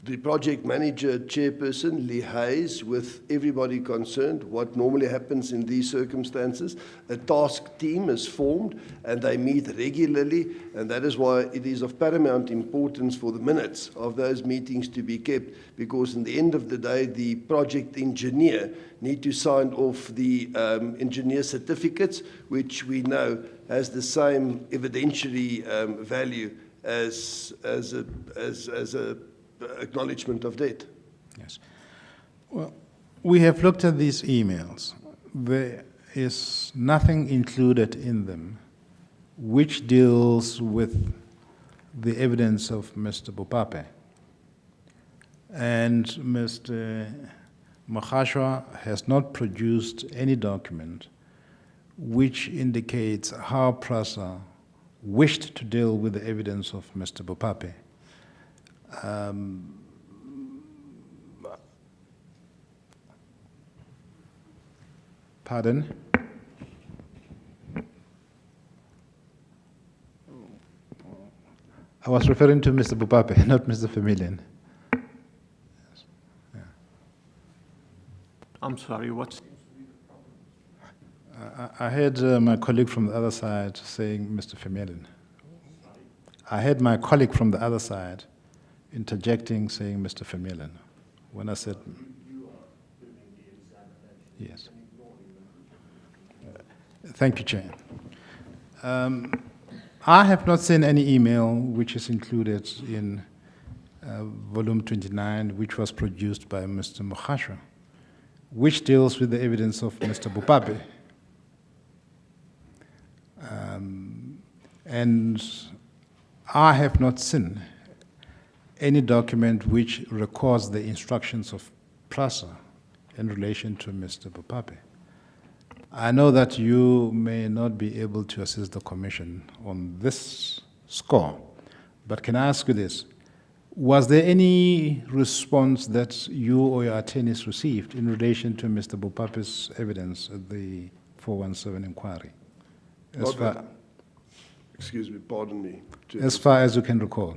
The project manager, chairperson, liaises with everybody concerned. What normally happens in these circumstances, a task team is formed and they meet regularly, and that is why it is of paramount importance for the minutes of those meetings to be kept, because in the end of the day, the project engineer need to sign off the engineer certificates, which we know has the same evidentiary value as a acknowledgement of debt. Yes. Well, we have looked at these emails. There is nothing included in them which deals with the evidence of Mr. Bopape. And Mr. Mokhashwa has not produced any document which indicates how PRASA wished to deal with the evidence of Mr. Bopape. Pardon? I was referring to Mr. Bopape, not Mr. Vermeulen. Yes. Yeah. I'm sorry, what's... I heard my colleague from the other side saying Mr. Vermeulen. I heard my colleague from the other side interjecting, saying Mr. Vermeulen, when I said... You are doing the examination. Yes. Thank you, Chair. I have not seen any email which is included in volume 29, which was produced by Mr. Mokhashwa, which deals with the evidence of Mr. Bopape. And I have not seen any document which records the instructions of PRASA in relation to Mr. Bopape. I know that you may not be able to assist the Commission on this score, but can I ask you this? Was there any response that you or your attorneys received in relation to Mr. Bopape's evidence at the 417 inquiry? Excuse me, pardon me. As far as you can recall?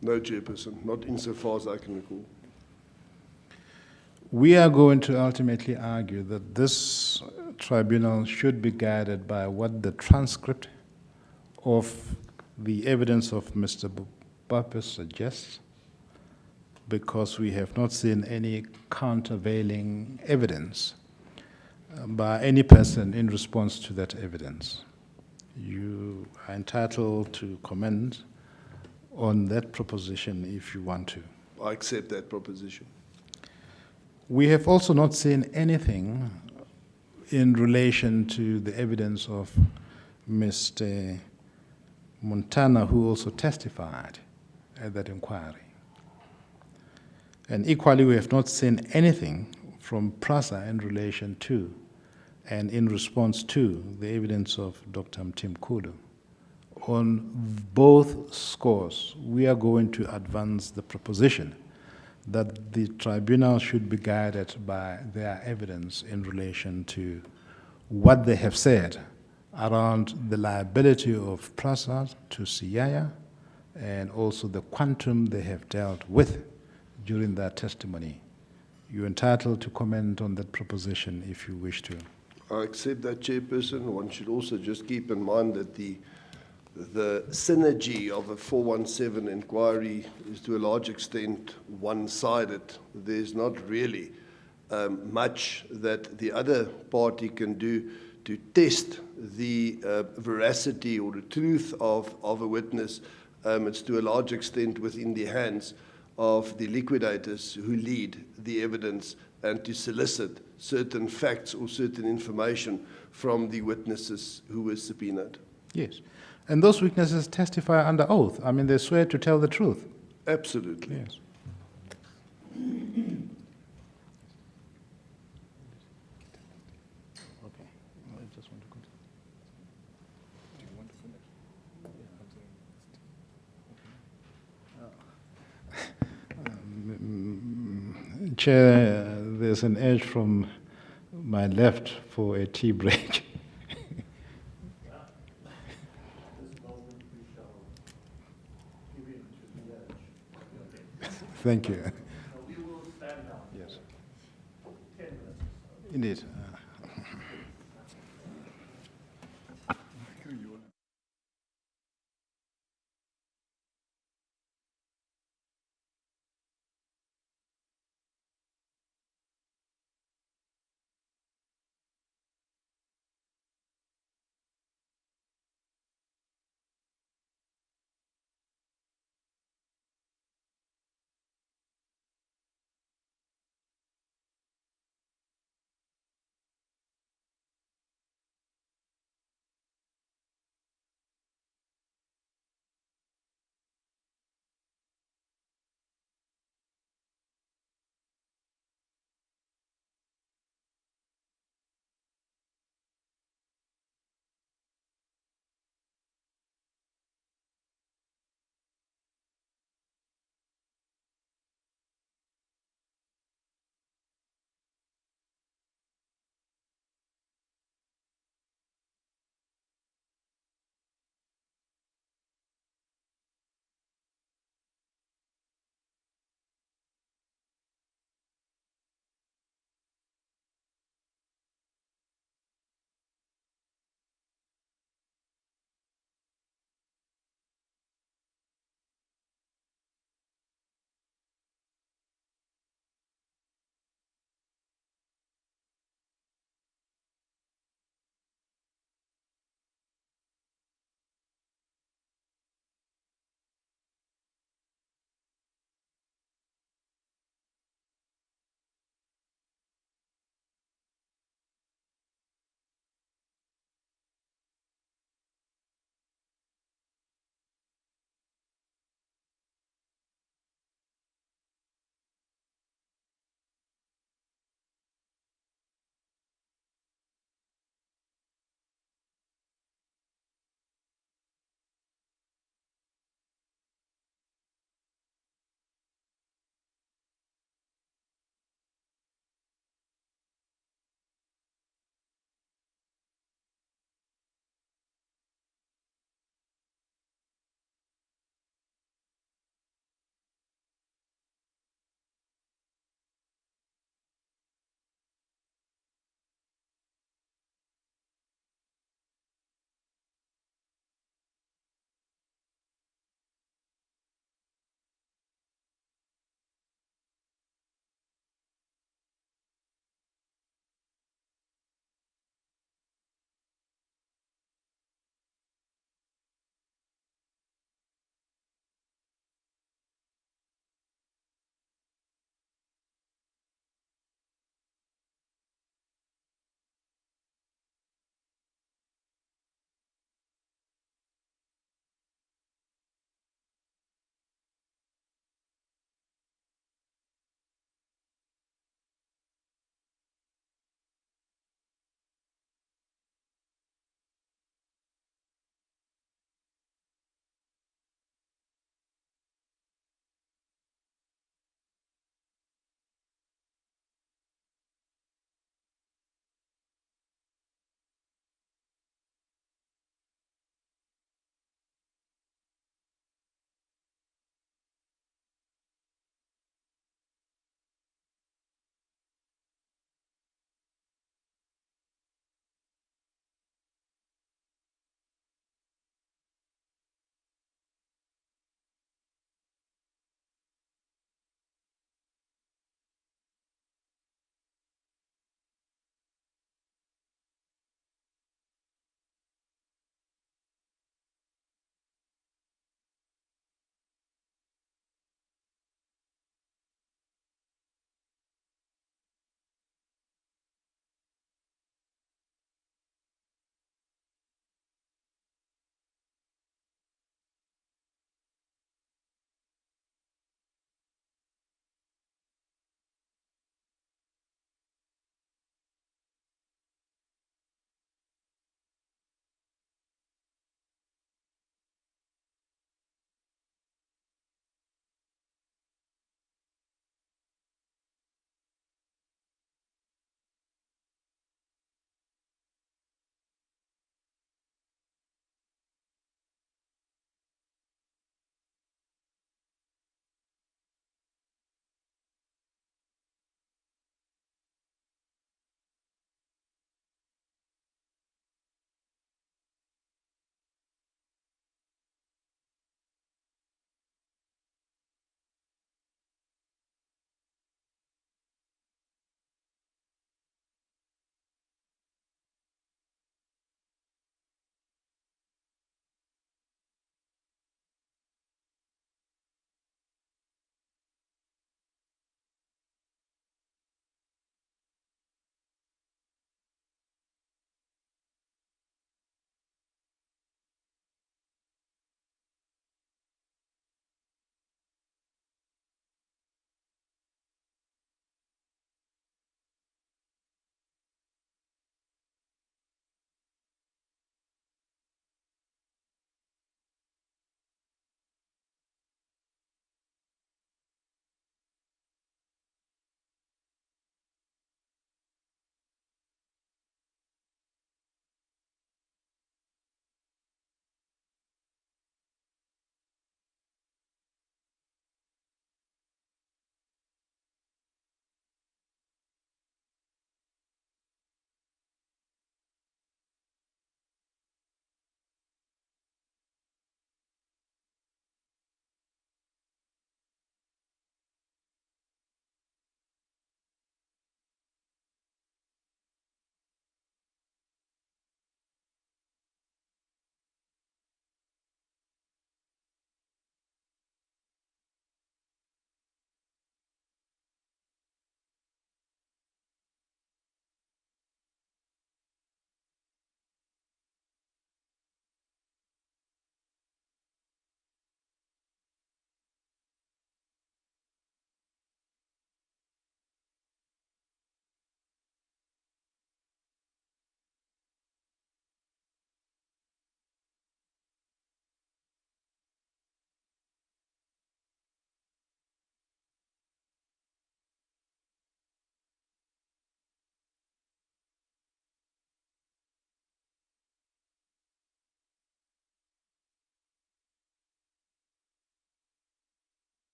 No, Chairperson, not insofar as I can recall. We are going to ultimately argue that this tribunal should be guided by what the transcript of the evidence of Mr. Bopape suggests, because we have not seen any countervailing evidence by any person in response to that evidence. You are entitled to comment on that proposition if you want to. I accept that proposition. We have also not seen anything in relation to the evidence of Mr. Montana, who also testified at that inquiry. And equally, we have not seen anything from PRASA in relation to and in response to the evidence of Dr. Mthimkhulu. On both scores, we are going to advance the proposition that the tribunal should be guided by their evidence in relation to what they have said around the liability of PRASA to Siyaya and also the quantum they have dealt with during their testimony. You're entitled to comment on that proposition if you wish to. I accept that, Chairperson. One should also just keep in mind that the synergy of a 417 inquiry is to a large extent one-sided. There's not really much that the other party can do to test the veracity or the truth of a witness. It's to a large extent within the hands of the liquidators who lead the evidence and to solicit certain facts or certain information from the witnesses who were subpoenaed. Yes. And those witnesses testify under oath. I mean, they swear to tell the truth. Absolutely. Yes. Okay. I just want to continue. Do you want to finish? Chair, there's an urge from my left for a tea break. Thank you. We will stand down. Yes. 10 minutes. Indeed.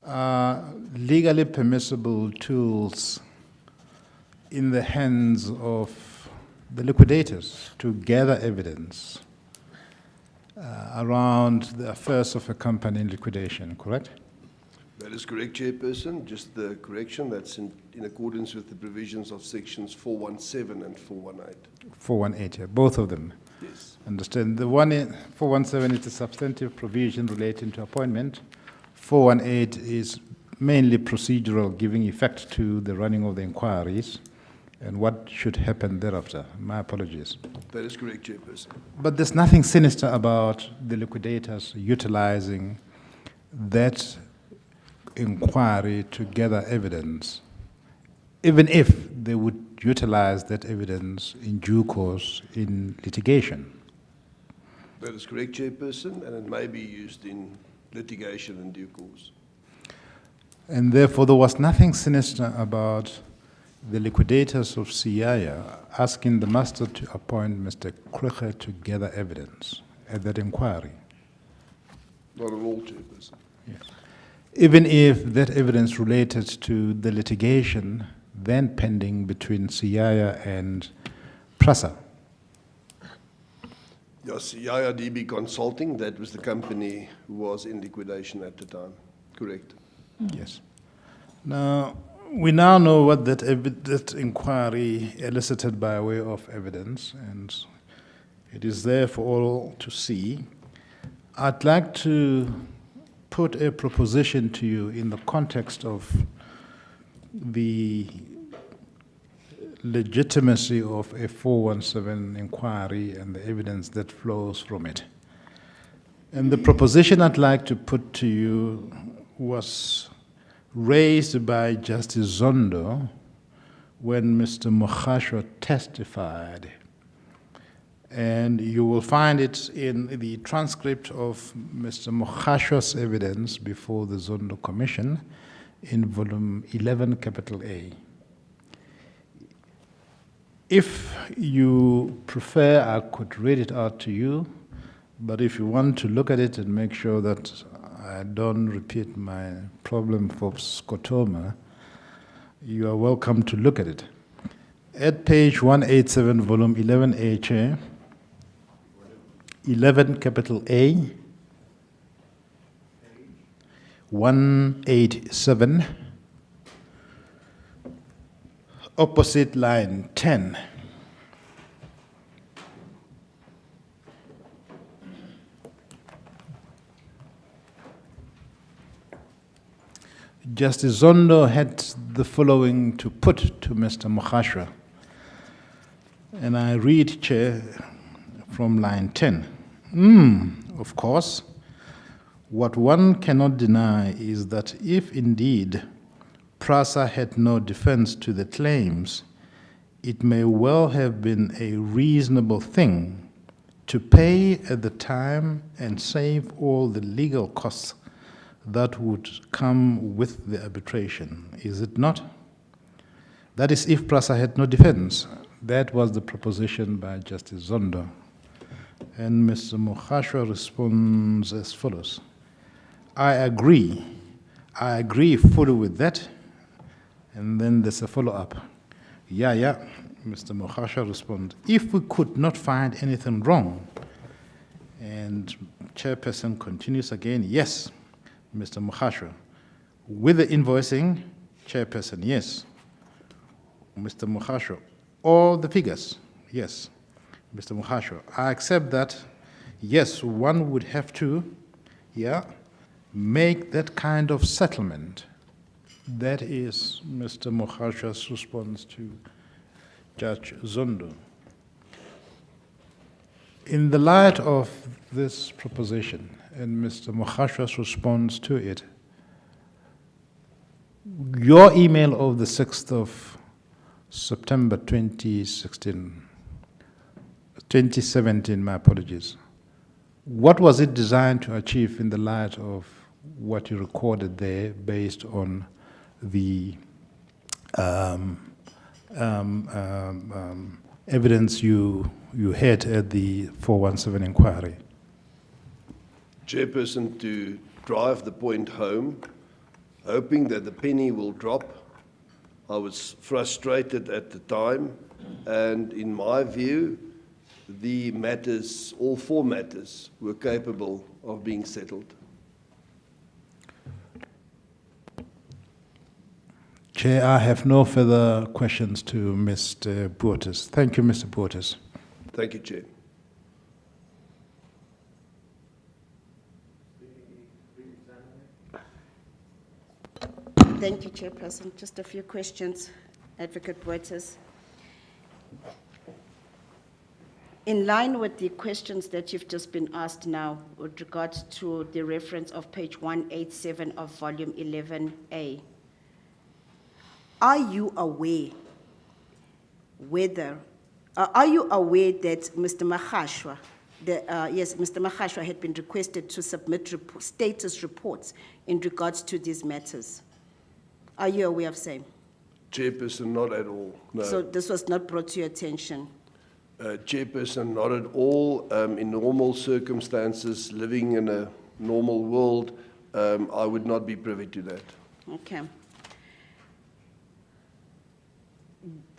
are legally permissible tools in the hands of the liquidators to gather evidence around the affairs of a company in liquidation, correct? That is correct, Chairperson. Just the correction, that's in accordance with the provisions of sections 417 and 418. 418, yeah, both of them. Yes. Understand. The one in 417 is a substantive provision relating to appointment. 418 is mainly procedural, giving effect to the running of the inquiries and what should happen thereafter. My apologies. That is correct, Chairperson. But there's nothing sinister about the liquidators utilizing that inquiry to gather evidence, even if they would utilize that evidence in due course in litigation. That is correct, Chairperson, and it may be used in litigation in due course. And therefore, there was nothing sinister about the liquidators of Siaya asking the master to appoint Mr. Krige to gather evidence at that inquiry. Not at all, Chairperson. Yes. Even if that evidence related to the litigation then pending between Siaya and Prasa. Yes, Yaya DB Consulting, that was the company who was in liquidation at the time. Correct. Yes. Now, we now know what that inquiry elicited by way of evidence, and it is there for all to see. I'd like to put a proposition to you in the context of the legitimacy of a 417 inquiry and the evidence that flows from it. And the proposition I'd like to put to you was raised by Justice Zondo when Mr. Mokhashwa testified. And you will find it in the transcript of Mr. Mokhashwa's evidence before the Zondo Commission in volume 11, capital A. If you prefer, I could read it out to you, but if you want to look at it and make sure that I don't repeat my problem for Scotoma, you are welcome to look at it. At page 187, volume 11A, Chair, 11, capital A, 187, opposite line 10. Justice Zondo had the following to put to Mr. Mokhashwa, and I read, Chair, from line 10. Of course, what one cannot deny is that if indeed Prasa had no defense to the claims, it may well have been a reasonable thing to pay at the time and save all the legal costs that would come with the arbitration, is it not? That is, if Prasa had no defense. That was the proposition by Justice Zondo. And Mr. Mokhashwa responds as follows. I agree fully with that. And then there's a follow-up. Yeah, Mr. Mokhashwa responds, if we could not find anything wrong. And Chairperson continues again, yes, Mr. Mokhashwa. With the invoicing, Chairperson, yes. Mr. Mokhashwa, all the figures, yes. Mr. Mokhashwa, I accept that, yes, one would have to, make that kind of settlement. That is Mr. Mokhashwa's response to Judge Zondo. In the light of this proposition and Mr. Mokhashwa's response to it, your email of the 6th of September 2017, my apologies, what was it designed to achieve in the light of what you recorded there based on the evidence you had at the 417 inquiry? Chairperson, to drive the point home, hoping that the penny will drop. I was frustrated at the time, and in my view, the matters, all 4 matters, were capable of being settled. Chair, I have no further questions to Mr. Boters. Thank you, Mr. Boters. Thank you, Chair. Thank you, Chairperson. Just a few questions, Advocate Boters. In line with the questions that you've just been asked now with regards to the reference of page 187 of volume 11A, are you aware that Mr. Makhashwa, Mr. Makhashwa had been requested to submit status reports in regards to these matters? Are you aware of same? Chairperson, not at all, no. So this was not brought to your attention? Chairperson, not at all. In normal circumstances, living in a normal world, I would not be privy to that. Okay.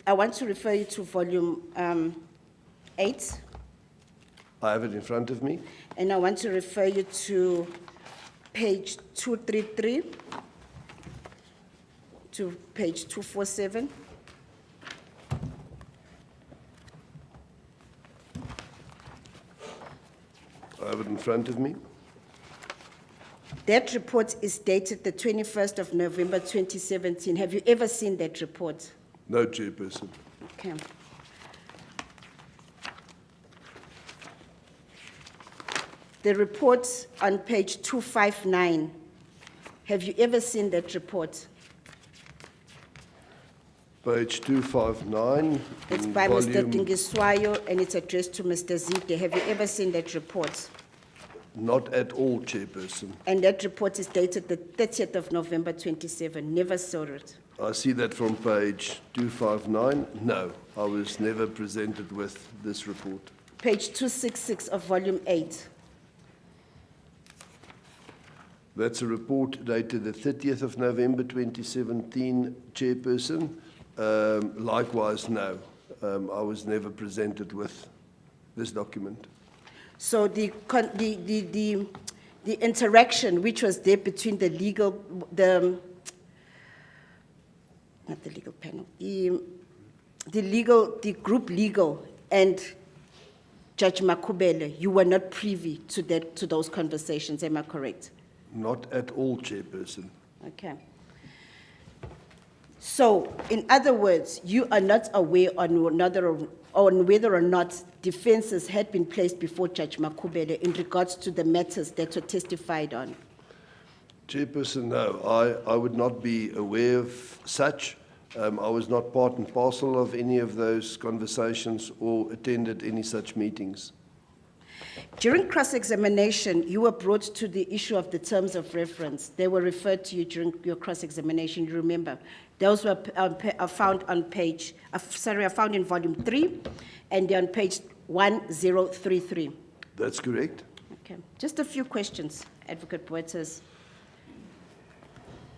I want to refer you to volume 8, I have it in front of me. and I want to refer you to page 233 to page 247. I have it in front of me. That report is dated the 21st of November 2017. Have you ever seen that report? No, Chairperson. Okay. The report on page 259, have you ever seen that report? Page 259. It's in by Mr. volume- Dingiswayo and it's addressed to Mr. Zide. Have you ever seen that report? Not at all, Chairperson. And that report is dated the 30th of November 27. Never saw it. I see that from page 259. No, I was never presented with this report. Page 266 of volume 8. That's a report dated the 30th of November 2017, Chairperson. Likewise, no. I was never presented with this document. So the interaction which was there between the legal, not the legal panel, the group legal and Judge Makhubele, you were not privy to those conversations, am I correct? Not at all, Chairperson. Okay. So, in other words, you are not aware on whether or not defenses had been placed before Judge Makhubele in regards to the matters that were testified on? Chairperson, no. I would not be aware of such. I was not part and parcel of any of those conversations or attended any such meetings. During cross-examination, you were brought to the issue of the terms of reference. They were referred to you during your cross-examination, you remember. Those were found on page, are found in volume 3, and they're on page 1033. That's correct. Okay, just a few questions, Advocate Boters.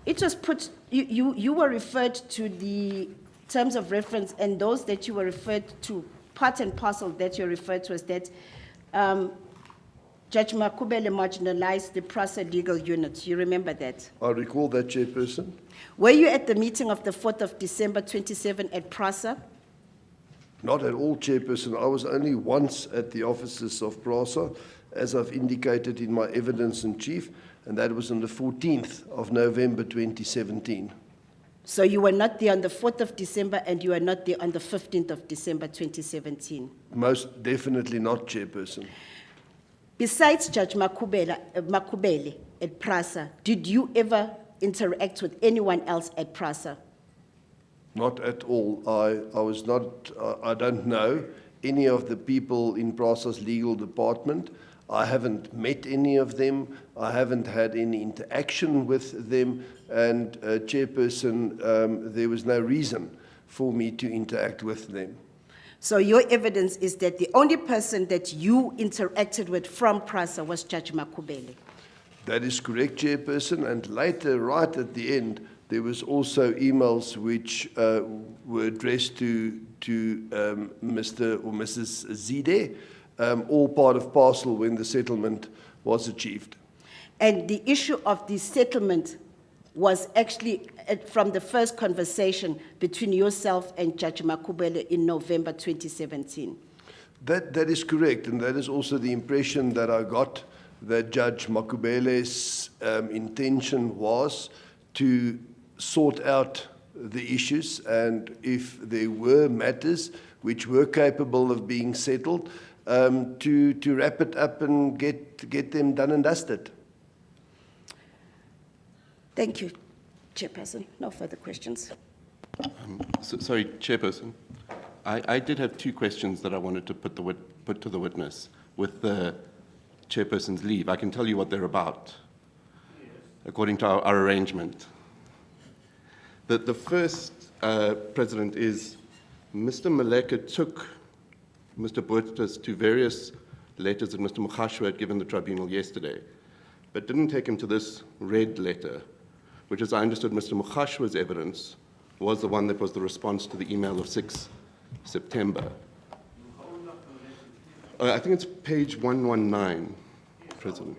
It was put, you were referred to the terms of reference, and those that you were referred to, part and parcel that you referred to was that Judge Makhubele marginalized the PRASA legal unit. You remember that? I recall that, Chairperson. Were you at the meeting of the 4th of December 27 at PRASA? Not at all, Chairperson. I was only once at the offices of PRASA, as I've indicated in my evidence in chief, and that was on the 14th of November 2017. So you were not there on the 4th of December and you were not there on the 15th of December 2017? Most definitely not, Chairperson. Besides Judge Makhubele at PRASA, did you ever interact with anyone else at PRASA? Not at all. I was not, I don't know any of the people in PRASA's legal department. I haven't met any of them. I haven't had any interaction with them. And Chairperson, there was no reason for me to interact with them. So your evidence is that the only person that you interacted with from PRASA was Judge Makhubele? That is correct, Chairperson. And later, right at the end, there was also emails which were addressed to Mr. or Mrs. Zide, all part of parcel when the settlement was achieved. And the issue of the settlement was actually from the first conversation between yourself and Judge Makhubele in November 2017. That is correct, and that is also the impression that I got, that Judge Makhubele's intention was to sort out the issues, and if there were matters which were capable of being settled, to wrap it up and get them done and dusted. Thank you, Chairperson. No further questions. Sorry, Chairperson. I did have two questions that I wanted to put to the witness with the Chairperson's leave. I can tell you what they're about, according to our arrangement. The first, President, is Mr. Maleka took Mr. Bottas to various letters that Mr. Mokhashwa had given the tribunal yesterday, but didn't take him to this red letter, which, as I understood Mr. Mokhashwa's evidence, was the one that was the response to the email of 6 September. I think it's page 119, President.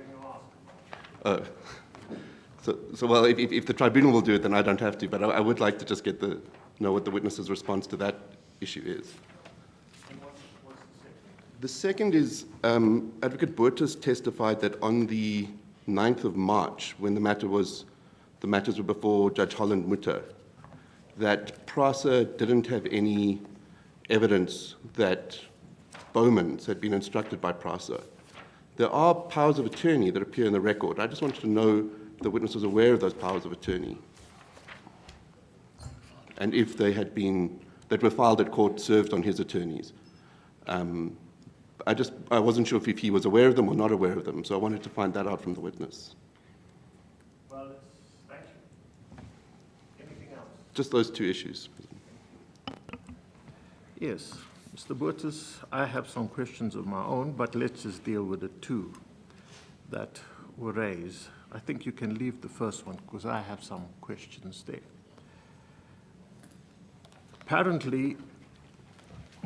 So well, if the tribunal will do it, then I don't have to, but I would like to just know what the witness's response to that issue is. The second is, Advocate Bottas testified that on the 9th of March, when the matters were before Judge Holland Mutter, that PRASA didn't have any evidence that Bowmans had been instructed by PRASA. There are powers of attorney that appear in the record. I just wanted to know if the witness was aware of those powers of attorney, and if they had been, that were filed at court, served on his attorneys. I wasn't sure if he was aware of them or not aware of them, so I wanted to find that out from the witness. Well, thank you. Anything else? Just those two issues. Yes, Mr. Bottas, I have some questions of my own, but let's just deal with the two that were raised. I think you can leave the first one because I have some questions there. Apparently,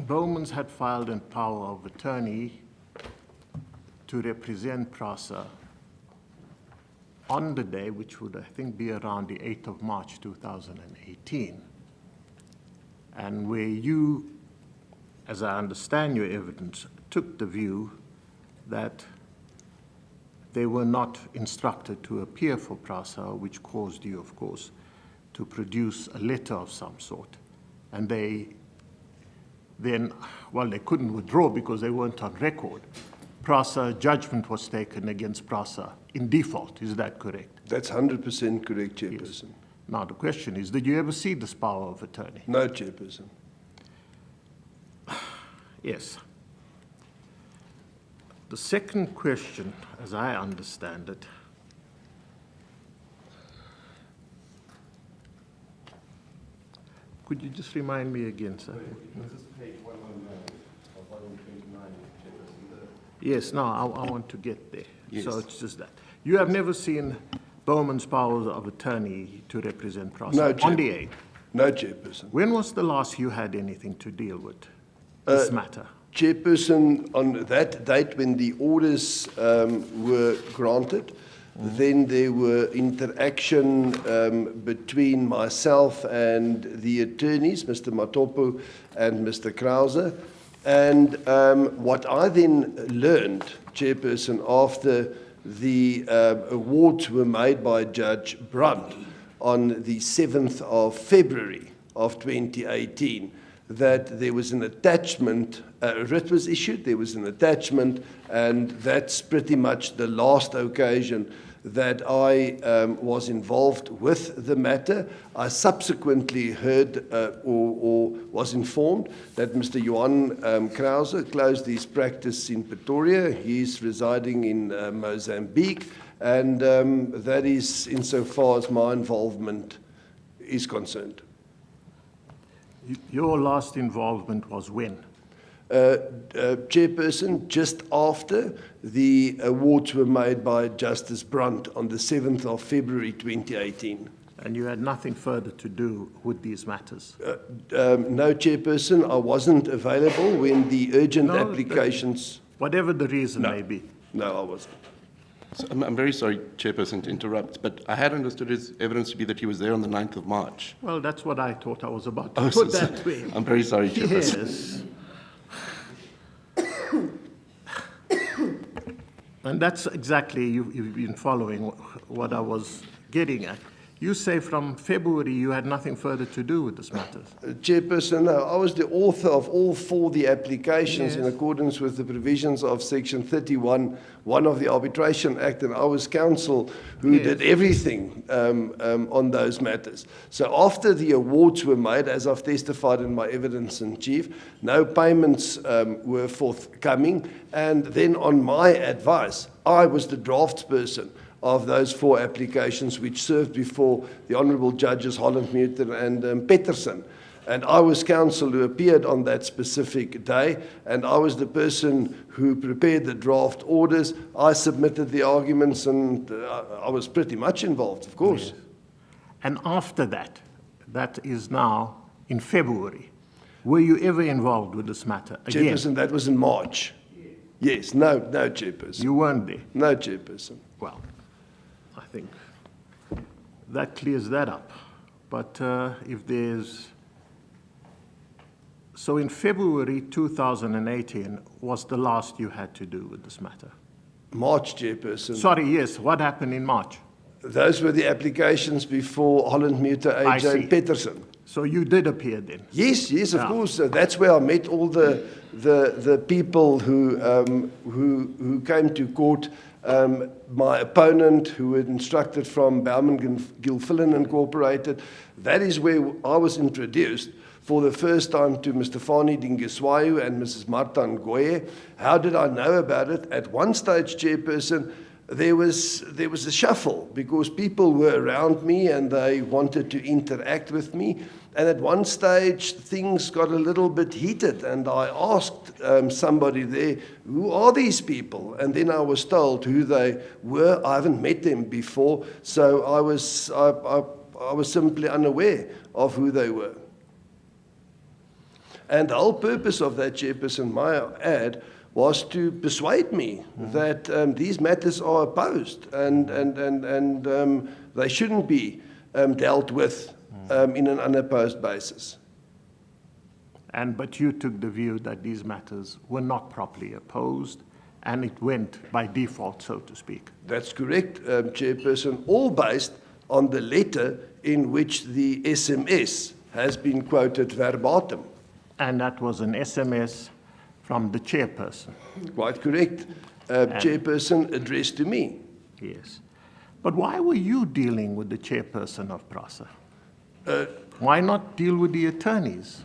Bowmans had filed a power of attorney to represent PRASA on the day, which would, I think, be around the 8th of March, 2018. And where you, as I understand your evidence, took the view that they were not instructed to appear for PRASA, which caused you, of course, to produce a letter of some sort. And they then, well, they couldn't withdraw because they weren't on record. PRASA judgment was taken against PRASA in default. Is that correct? That's 100% correct, Chairperson. Yes. Now, the question is, did you ever see this power of attorney? No, Chairperson. Yes. The second question, as I understand it, could you just remind me again, sir? This is page 119 of volume 29, Chairperson. Yes, no, I want to get there. Yes. So it's just that. You have never seen Bowman's powers of attorney to represent PRASA No, on the 8th? No, Chairperson. When was the last you had anything to deal with this matter? Chairperson, on that date when the orders were granted, then there were interaction between myself and the attorneys, Mr. Matopo and Mr. Krause. And what I then learned, Chairperson, after the awards were made by Judge Brunt on the 7th of February of 2018, that there was an attachment, a writ was issued, there was an attachment, and that's pretty much the last occasion that I was involved with the matter. I subsequently heard or was informed that Mr. Johan Krause closed his practice in Pretoria. He's residing in Mozambique, and that is insofar as my involvement is concerned. Your last involvement was when? Chairperson, just after the awards were made by Justice Brunt on the 7th of February 2018. And you had nothing further to do with these matters? No, Chairperson, I wasn't available when the urgent No, applications... Whatever the reason may be. No, I wasn't. So I'm very sorry, Chairperson, to interrupt, but I had understood his evidence to be that he was there on the 9th of March. Well, that's what I thought I was about to Oh, put so- that way. I'm very sorry, Chairperson. Yes. And that's exactly, you've been following what I was getting at. You say from February you had nothing further to do with this matter. Chairperson, no, I was the author of all 4 the applications in Yes. accordance with the provisions of Section 31(1) of the Arbitration Act, and I was counsel who Yes. did everything on those matters. So after the awards were made, as I've testified in my evidence in chief, no payments were forthcoming, and then on my advice, I was the draftsperson of those 4 applications which served before the Honourable Judges Holland, Muter and Peterson. And I was counsel who appeared on that specific day, and I was the person who prepared the draft orders. I submitted the arguments, and I was pretty much involved, of course. And after that, that is now in February, were you ever involved with this matter again? Chairperson, that was in March. Yes, no, Chairperson. You weren't there? No, Chairperson. Well, I think that clears that up. But if there's... So in February 2018 was the last you had to do with this matter? March, Chairperson. Sorry, yes, what happened in March? Those were the applications before Holland, Muter, I AJ, see. and Peterson. So you did appear then? Yes, of Yeah. course. That's where I met all the people who came to court. My opponent, who had instructed from Bauman Gilfillan Incorporated. That is where I was introduced for the first time to Mr. Fani Dingiswayo and Mrs. Marta Ngoye. How did I know about it? At one stage, Chairperson, there was a shuffle because people were around me and they wanted to interact with me. And at one stage, things got a little bit heated, and I asked somebody there, who are these people? And then I was told who they were. I haven't met them before, so I was simply unaware of who they were. And the whole purpose of that, Chairperson, may I add, was to persuade me that these matters are opposed and they shouldn't be dealt with in an unopposed basis. But you took the view that these matters were not properly opposed and it went by default, so to speak. That's correct, Chairperson, all based on the letter in which the SMS has been quoted verbatim. And that was an SMS from the chairperson. Quite correct, Chairperson, addressed to me. Yes. But why were you dealing with the chairperson of PRASA? Why not deal with the attorneys?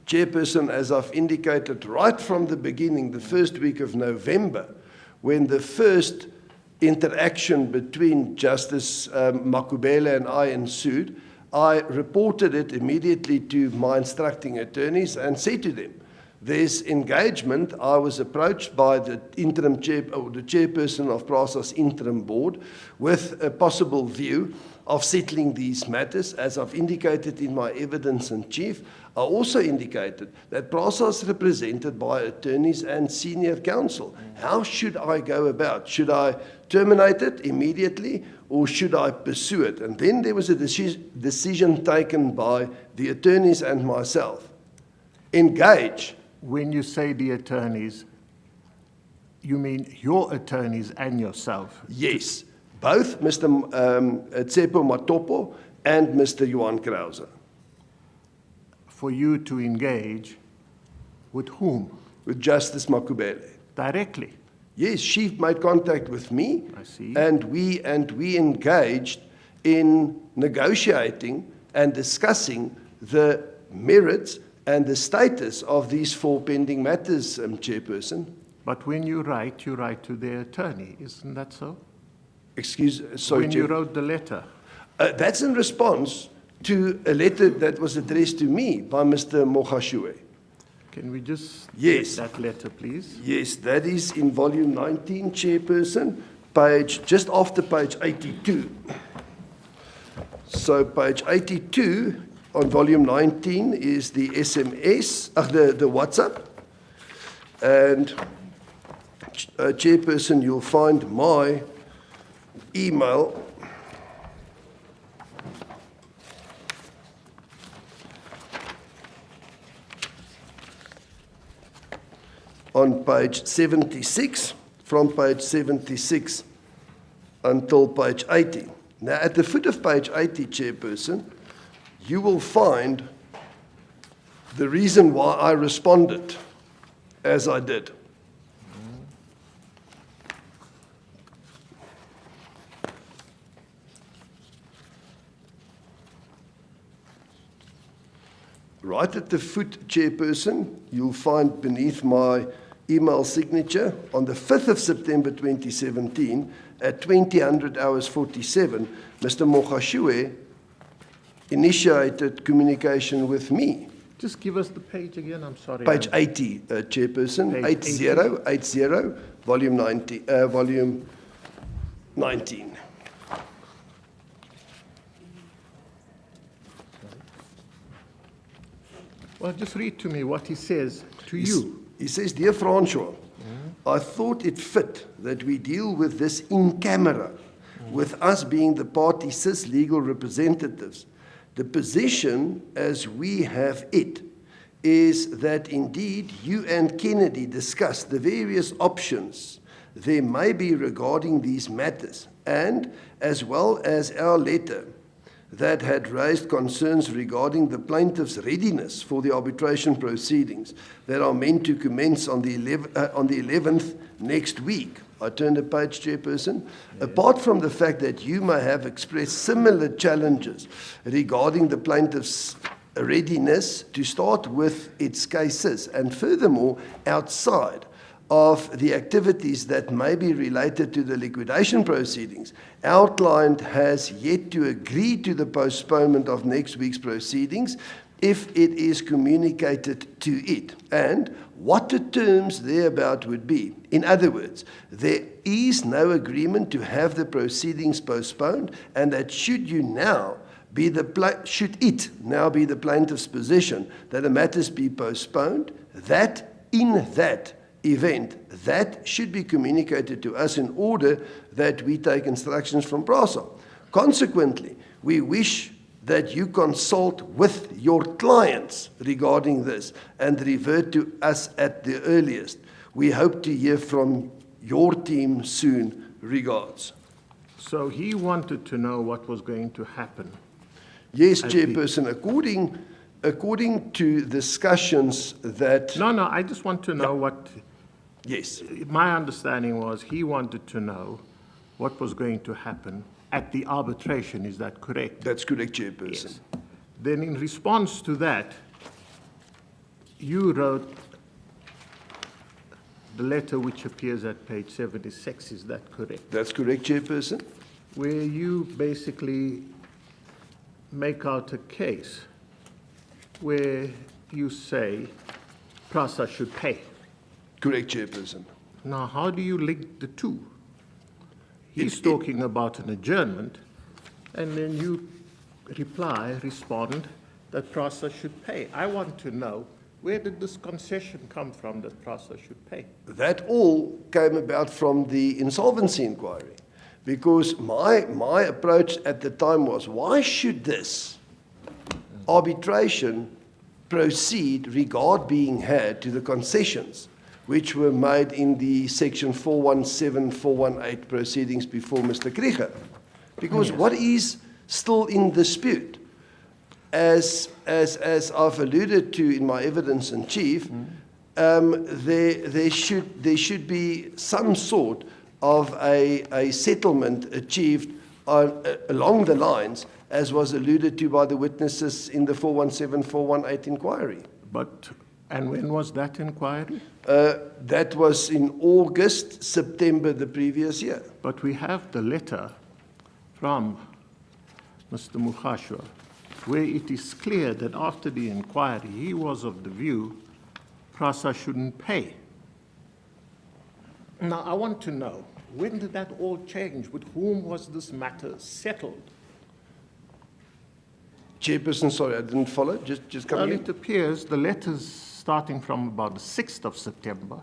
Chairperson, as I've indicated right from the beginning, the first week of November, when the first interaction between Justice Makhubele and I ensued, I reported it immediately to my instructing attorneys and said to them, there's engagement. I was approached by the interim chair, or the chairperson of PRASA's interim board with a possible view of settling these matters. As I've indicated in my evidence in chief, I also indicated that PRASA is represented by attorneys and senior counsel. How should I go about? Should I terminate it immediately or should I pursue it? And then there was a decision taken by the attorneys and myself. Engage. When you say the attorneys, you mean your attorneys and yourself? Yes, both Mr. Tsepo Matopo and Mr. Johan Krause. For you to engage with whom? With Justice Makhubele. Directly? Yes, she made contact with me. I see. And we engaged in negotiating and discussing the merits and the status of these 4 pending matters, Chairperson. But when you write to their attorney, isn't that so? Sorry, when Chair. you wrote the letter? That's in response to a letter that was addressed to me by Mr. Mokhashue. Can we just Yes. get that letter, please? Yes, that is in volume 19, Chairperson, just after page 82. So page 82 on volume 19 is the SMS, the WhatsApp. And Chairperson, you'll find my email on page 76, from page 76 until page 80. Now, at the foot of page 80, Chairperson, you will find the reason why I responded as I did. Right at the foot, Chairperson, you'll find beneath my email signature on the 5th of September 2017 at 2000 hours 47, Mr. Mokhashue initiated communication with me. Just give us the page again, I'm sorry. Page 80, Chairperson, Page 80, volume 19. Well, just read to me what he says to you. He says, Dear Francois, I thought it fit that we deal with this in camera, with us being the parties' legal representatives. The position, as we have it, is that indeed you and Kennedy discussed the various options there may be regarding these matters, and as well as our letter that had raised concerns regarding the plaintiff's readiness for the arbitration proceedings that are meant to commence on the 11th next week. I turn the page, Chairperson. Yeah. Apart from the fact that you may have expressed similar challenges regarding the plaintiff's readiness to start with its cases, and furthermore, outside of the activities that may be related to the liquidation proceedings, our client has yet to agree to the postponement of next week's proceedings if it is communicated to it, and what the terms thereabout would be. In other words, there is no agreement to have the proceedings postponed, and that should it now be the plaintiff's position that the matters be postponed, that in that event, that should be communicated to us in order that we take instructions from PRASA. Consequently, we wish that you consult with your clients regarding this and revert to us at the earliest. We hope to hear from your team soon. Regards. So he wanted to know what was going to happen. Yes, Chairperson, according to discussions that... No, I just want to know what... Yes. My understanding was he wanted to know what was going to happen at the arbitration. Is that correct? That's correct, Chairperson. Yes. Then in response to that, you wrote the letter which appears at page 76. Is that correct? That's correct, Chairperson. Where you basically make out a case where you say PRASA should pay. Correct, Chairperson. Now, how do you link the two? He's talking about an adjournment, and then you respond that PRASA should pay. I want to know, where did this concession come from that PRASA should pay? That all came about from the insolvency inquiry, because my approach at the time was, why should this arbitration proceed regard being had to the concessions which were made in the section 417, 418 proceedings before Mr. Krieger? Because what is still in dispute, as I've alluded to in my evidence in chief, there should be some sort of a settlement achieved along the lines as was alluded to by the witnesses in the 417, 418 inquiry. And when was that inquiry? That was in August, September the previous year. But we have the letter from Mr. Mokhashua, where it is clear that after the inquiry, he was of the view PRASA shouldn't pay. Now, I want to know, when did that all change? With whom was this matter settled? Chairperson, sorry, I didn't follow. Just come Well, again. it appears the letters starting from about the 6th of September,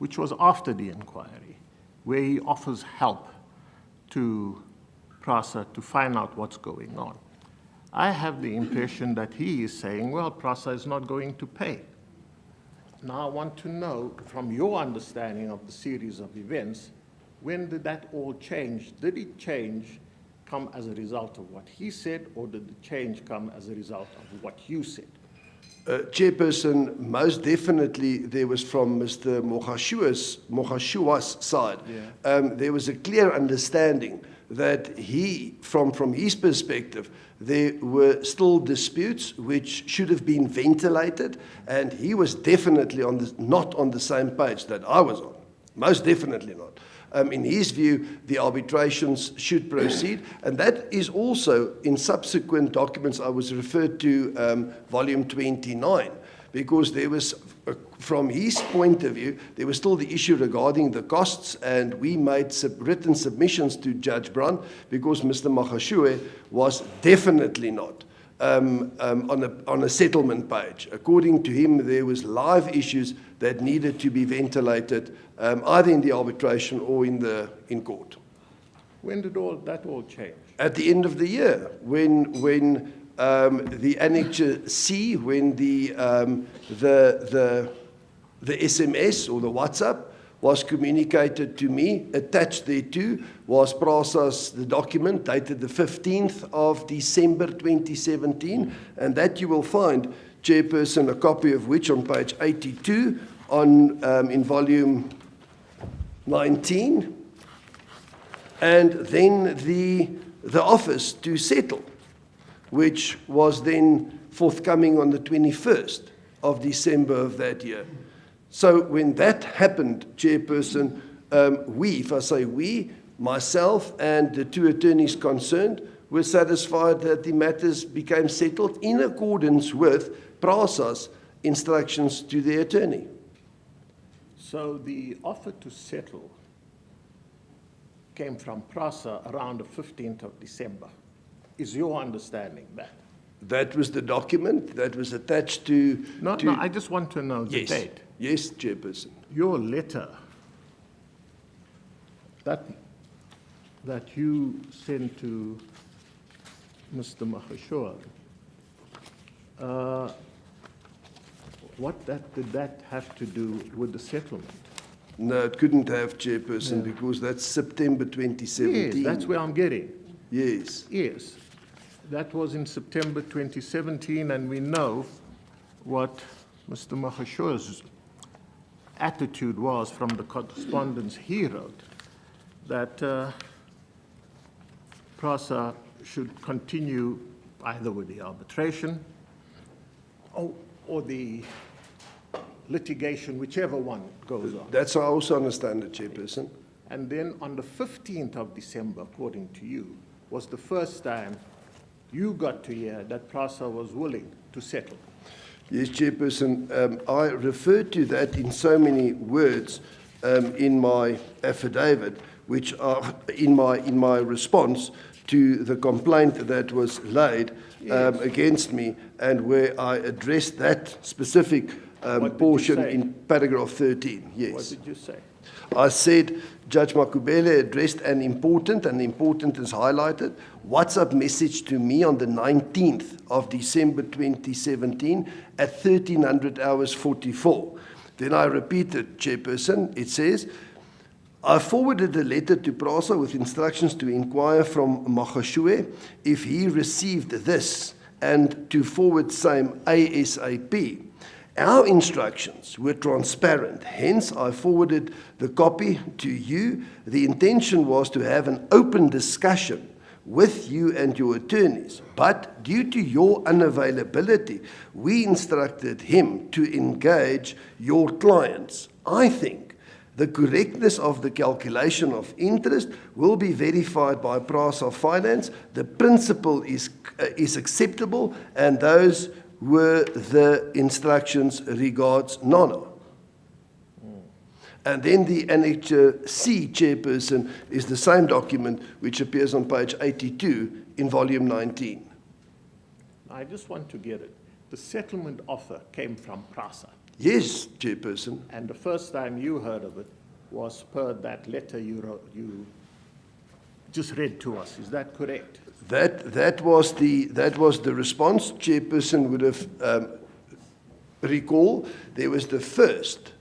which was after the inquiry, where he offers help to PRASA to find out what's going on. I have the impression that he is saying, well, PRASA is not going to pay. Now, I want to know, from your understanding of the series of events, when did that all change? Did it change come as a result of what he said, or did the change come as a result of what you said? Chairperson, most definitely there was from Mr. Mohashua's side. There was a clear understanding that he, from his perspective, there were still disputes which should have been ventilated, and he was definitely not on the same page that I was on. Most definitely not. In his view, the arbitrations should proceed, and that is also in subsequent documents I was referred to, volume 29, because there was, from his point of view, there was still the issue regarding the costs, and we made written submissions to Judge Brand because Mr. Makhubele was definitely not on a settlement page. According to him, there was live issues that needed to be ventilated, either in the arbitration or in court. When did that all change? At the end of the year, when the Annexure C, when the SMS or the WhatsApp was communicated to me, attached thereto was PRASA's the document dated the 15th of December 2017, and that you will find, Chairperson, a copy of which on page 82 in volume 19, and then the office to settle, which was then forthcoming on the 21st of December of that year. So when that happened, Chairperson, we, if I say we, myself and the two attorneys concerned, were satisfied that the matters became settled in accordance with PRASA's instructions to the attorney. So the offer to settle came from PRASA around the 15th of December. Is your understanding that? That was the document that was attached to... No, I just want to know the date. Yes, Chairperson. Your letter that you sent to Mr. Makhubele, did that have to do with the settlement? No, it couldn't have, Chairperson, because that's September 2017. Yes, that's where I'm getting. Yes. Yes, that was in September 2017, and we know what Mr. Makhubele's attitude was from the correspondence he wrote, that PRASA should continue either with the arbitration or the litigation, whichever one goes on. That's how I also understand it, Chairperson. And then on the 15th of December, according to you, was the first time you got to hear that PRASA was willing to settle. Yes, Chairperson. I referred to that in so many words in my affidavit, which are in my response to the complaint that was laid against me, and where I addressed that specific portion in paragraph 13. Yes. What did you say? I said Judge Makhubele addressed an important, and important is highlighted, WhatsApp message to me on the 19th of December 2017 at 1300 hours 44. Then I repeated, Chairperson, it says, I forwarded a letter to PRASA with instructions to inquire from Makhubele if he received this and to forward same ASAP. Our instructions were transparent, hence I forwarded the copy to you. The intention was to have an open discussion with you and your attorneys, but due to your unavailability, we instructed him to engage your clients. I think the correctness of the calculation of interest will be verified by PRASA Finance. The principle is acceptable, and those were the instructions regards Nana. And then the Annexure C, Chairperson, is the same document which appears on page 82 in volume 19. I just want to get it. The settlement offer came from PRASA, Yes, Chairperson. and the first time you heard of it was per that letter you just read to us. Is that correct? That was the response. Chairperson would have recall. There was the first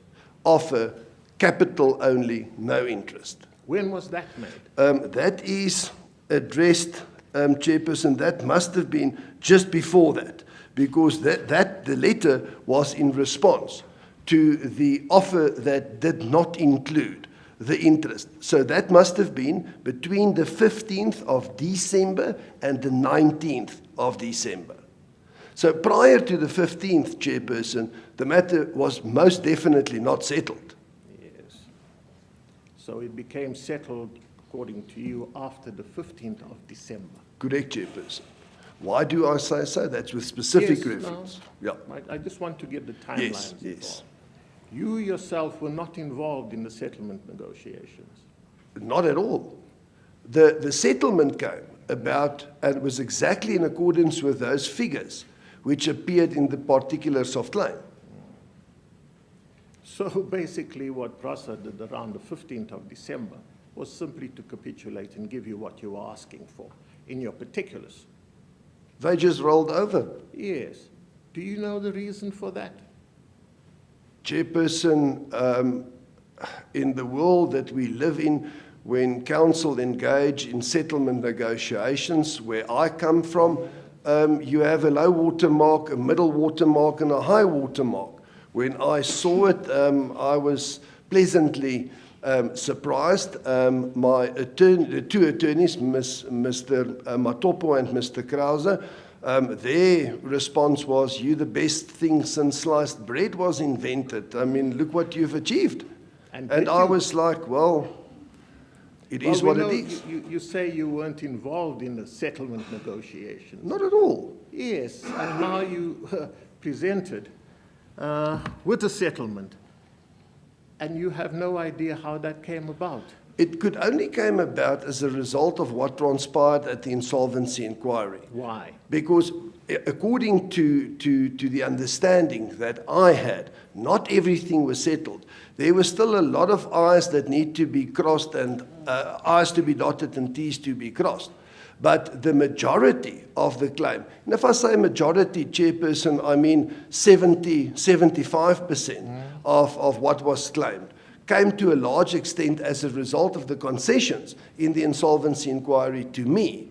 offer, capital only, no interest. When was that made? That is addressed, Chairperson. That must have been just before that, because the letter was in response to the offer that did not include the interest. So that must have been between the 15th of December and the 19th of December. So prior to the 15th, Chairperson, the matter was most definitely not settled. Yes. So it became settled, according to you, after the 15th of December. Correct, Chairperson. Why do I say so? That's with specific Yes, no. reference. Yeah. I just want to get the timelines Yes. involved. You yourself were not involved in the settlement negotiations. Not at all. The settlement came about, and it was exactly in accordance with those figures which appeared in the particulars of claim. So basically what PRASA did around the 15th of December was simply to capitulate and give you what you were asking for in your particulars. They just rolled over. Yes. Do you know the reason for that? Chairperson, in the world that we live in, when council engage in settlement negotiations, where I come from, you have a low water mark, a middle water mark, and a high water mark. When I saw it, I was pleasantly surprised. The two attorneys, Mr. Matopo and Mr. Krause, their response was, "You the best thing since sliced bread was invented. I mean, look what you've achieved." And And did I you- was like, well, it is Well, what we it know is. You say you weren't involved in the settlement negotiations. Not at all. Yes, and now you presented with a settlement, and you have no idea how that came about. It could only came about as a result of what transpired at the insolvency inquiry. Why? Because according to the understanding that I had, not everything was settled. There were still a lot of I's that need to be crossed and I's to be dotted and T's to be crossed. But the majority of the claim, and if I say majority, Chairperson, I mean 75% of what was claimed, came to a large extent as a result of the concessions in the insolvency inquiry to me.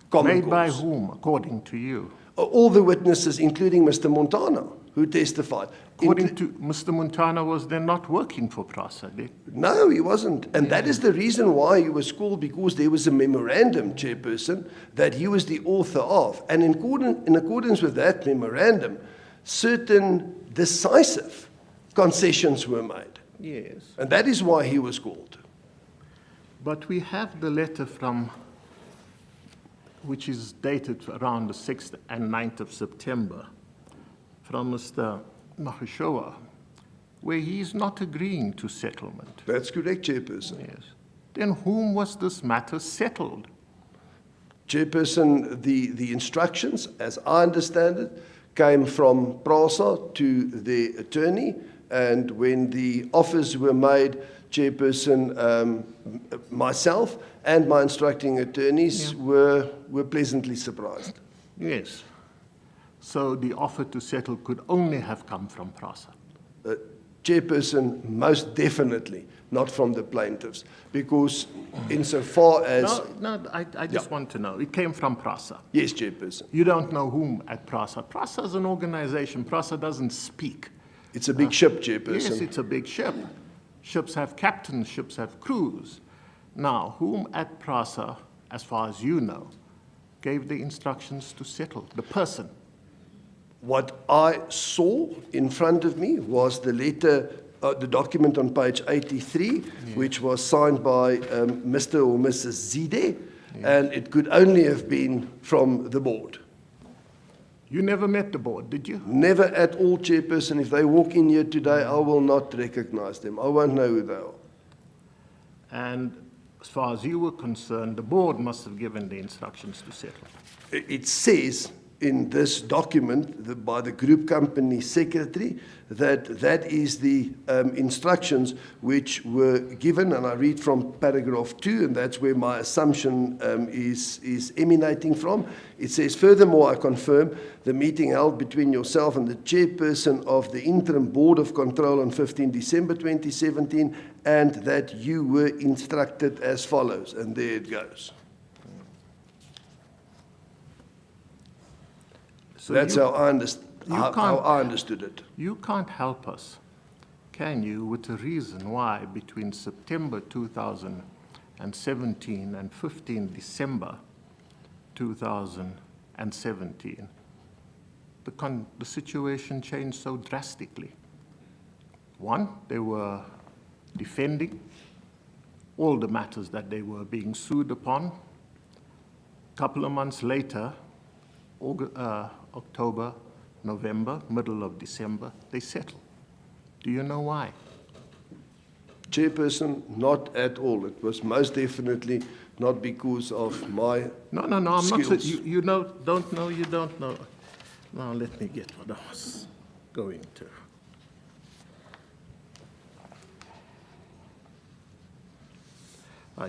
Common Made by cause. whom, according to you? All the witnesses, including Mr. Montana, who testified. According to Mr. Montana, was then not working for PRASA, did? No, he wasn't. And that is the reason why he was called, because there was a memorandum, Chairperson, that he was the author of. And in accordance with that memorandum, certain decisive concessions were made. Yes. And that is why he was called. But we have the letter which is dated around the 6th and 9th of September, from Mr. Makhubele, where he is not agreeing to settlement. That's correct, Chairperson. Yes. Then whom was this matter settled? Chairperson, the instructions, as I understand it, came from PRASA to the attorney, and when the offers were made, Chairperson, myself and my instructing attorneys were pleasantly surprised. Yes. So the offer to settle could only have come from PRASA. Chairperson, most definitely not from the plaintiffs, because insofar as... No, I just want to know. It came from PRASA. Yes, Chairperson. You don't know whom at PRASA. PRASA is an organization. PRASA doesn't speak. It's a big ship, Chairperson. Yes, it's a big ship. Ships have captains, ships have crews. Now, whom at PRASA, as far as you know, gave the instructions to settle? The person. What I saw in front of me was the letter, the document on page 83, which was signed by Mr. or Mrs. Zide, and it could only have been from the board. You never met the board, did you? Never at all, Chairperson. If they walk in here today, I will not recognize them. I won't know who they are. And as far as you were concerned, the board must have given the instructions to settle. It says in this document by the group company secretary that is the instructions which were given, and I read from paragraph 2, and that's where my assumption is emanating from. It says, furthermore, I confirm the meeting held between yourself and the chairperson of the interim board of control on 15 December 2017, and that you were instructed as follows, and there it goes. So That's you- how I understood it. You can't help us, can you, with the reason why between September 2017 and 15 December 2017, the situation changed so drastically. One, they were defending all the matters that they were being sued upon. A couple of months later, October, November, middle of December, they settled. Do you know why? Chairperson, not at all. It was most definitely not because of my No, I'm not. skills. You know, don't know, you don't know. Now let me get what I was going to.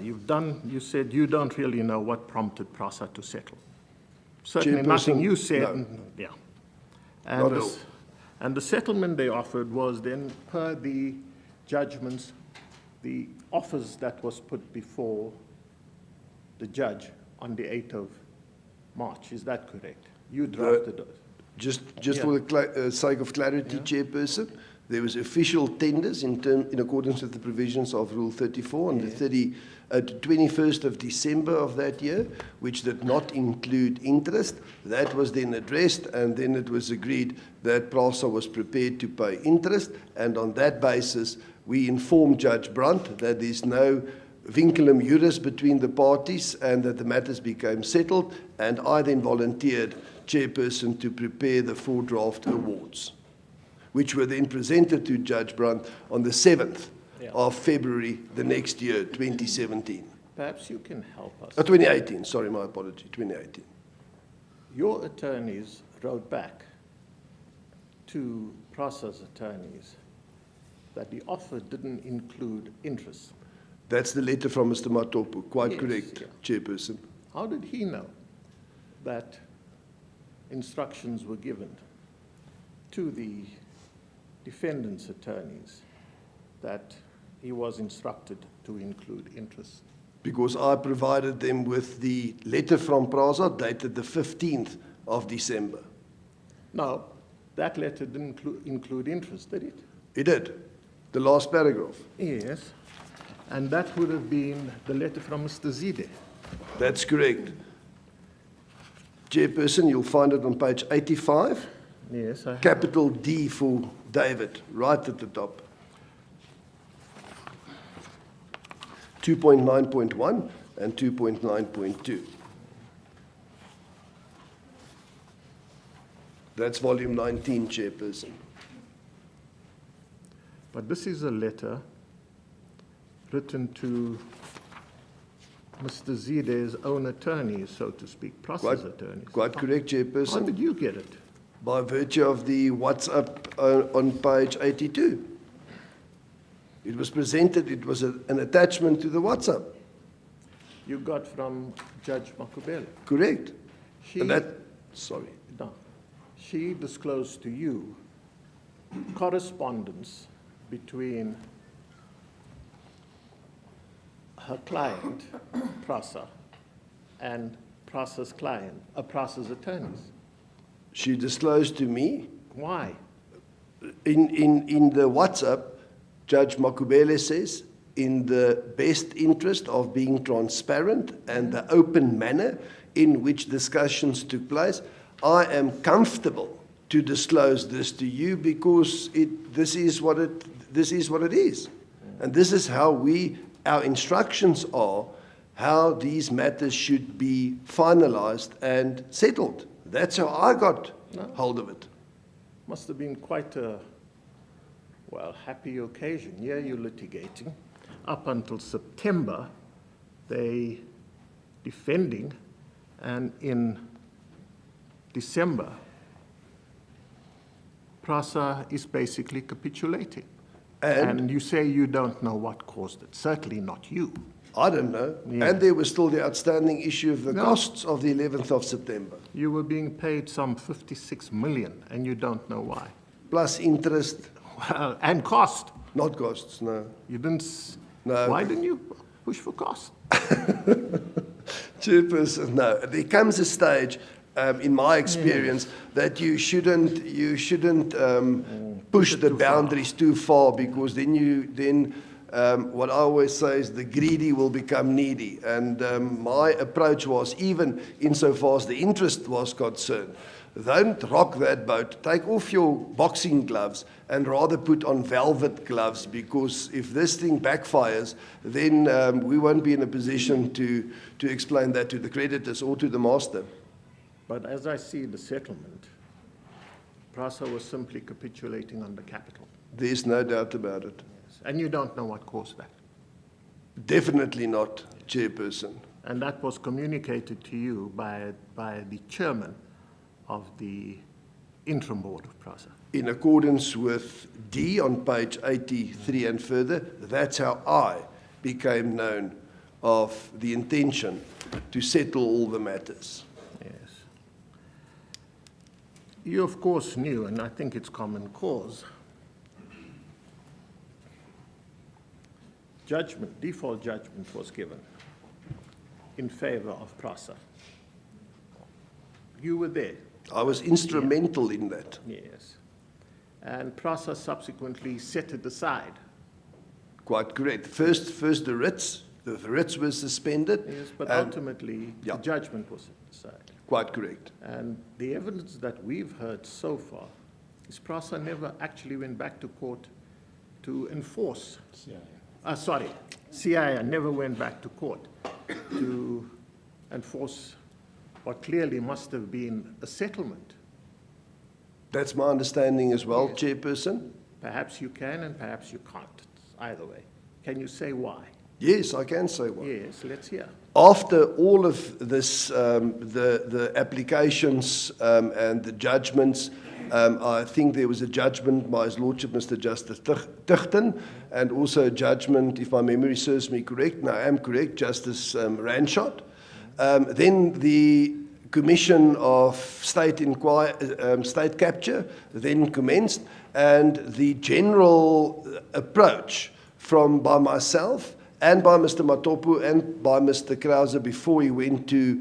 You said you don't really know what prompted PRASA to settle. Certainly nothing Chairperson, you said. no. Yeah. Not at all. And the settlement they offered was then, per the judgments, the offers that was put before the judge on the 8th of March. Is that correct? You drafted it. Just Yeah. for the sake of clarity, Chairperson, there was official tenders in accordance with the provisions of Rule 34 on the 21st of December of that year, which did not include interest. That was then addressed, and then it was agreed that PRASA was prepared to pay interest, and on that basis, we informed Judge Brandt that there's no vinculum juris between the parties and that the matters became settled, and I then volunteered, Chairperson, to prepare the 4 draft awards, which were then presented to Judge Brandt on the 7th of February the next year, 2017. Perhaps you can help us. 2018, sorry, my apology, 2018. Your attorneys wrote back to PRASA's attorneys that the offer didn't include interest. That's the letter from Mr. Matopu, quite Yes, correct, yeah. Chairperson. How did he know that instructions were given to the defendant's attorneys that he was instructed to include interest? Because I provided them with the letter from PRASA dated the 15th of December. No, that letter didn't include interest, did it? It did, the last paragraph. Yes. And that would have been the letter from Mr. Zide. That's correct. Chairperson, you'll find it on page 85, Yes, I capital D for David, right at the top. 2.9.1 and 2.9.2. That's volume 19, Chairperson. But this is a letter written to Mr. Zide's own attorneys, so to speak, PRASA's attorneys. Quite correct, How Chairperson. did you get it? By virtue of the WhatsApp on page 82. It was presented, it was an attachment to the WhatsApp. You got from Judge Makhubele. Correct. She, And that, sorry. no, she disclosed to you correspondence between her client, PRASA, and PRASA's client, PRASA's attorneys. She disclosed to me, Why? in the WhatsApp, Judge Makhubele says, in the best interest of being transparent and the open manner in which discussions took place, I am comfortable to disclose this to you because this is what it is. And this is how our instructions are, how these matters should be finalized and settled. That's how I got hold of it. Must have been quite a, well, happy occasion. Here you're litigating. Up until September, they defending, and in December, PRASA is basically capitulating. And you say you don't know what caused it. Certainly not you. I don't know. Yes. And there was still the outstanding issue of the No. costs of the 11th of September, You were being paid some 56 million, and you don't know why. plus interest, Well, and cost. not costs, no. You didn't. No. Why didn't you push for cost? Chairperson, no. There comes a stage, in my experience, that you shouldn't push the too far. boundaries too far, because then what I always say is the greedy will become needy. And my approach was, even insofar as the interest was concerned, don't rock that boat. Take off your boxing gloves and rather put on velvet gloves, because if this thing backfires, then we won't be in a position to explain that to the creditors or to the master. But as I see the settlement, PRASA was simply capitulating on the capital. There's no doubt about it. And you don't know what caused that. Definitely not, Chairperson. And that was communicated to you by the chairman of the interim board of PRASA. In accordance with D on page 83 and further, that's how I became known of the intention to settle all the matters. Yes. You, of course, knew, and I think it's common cause, default judgment was given in favor of PRASA. You were there. I was instrumental in that. Yes. And PRASA subsequently set it aside. Quite correct. First the writs were suspended. Yes, but and- ultimately, Yeah. the judgment was set aside. Quite correct. And the evidence that we've heard so far is PRASA never actually went back to court to enforce. CIA never went back to court to enforce what clearly must have been a settlement. That's my understanding as well, Chairperson. Perhaps you can and perhaps you can't. It's either way. Can you say why? Yes, I can say one. Yes, let's hear. After all of this, the applications and the judgments, I think there was a judgment by His Lordship Mr. Justice Tichten, and also a judgment, if my memory serves me correct, and I am correct, Justice Ranshot. Then the Commission of State Capture then commenced, and the general approach by myself and by Mr. Matopu and by Mr. Krause before he went to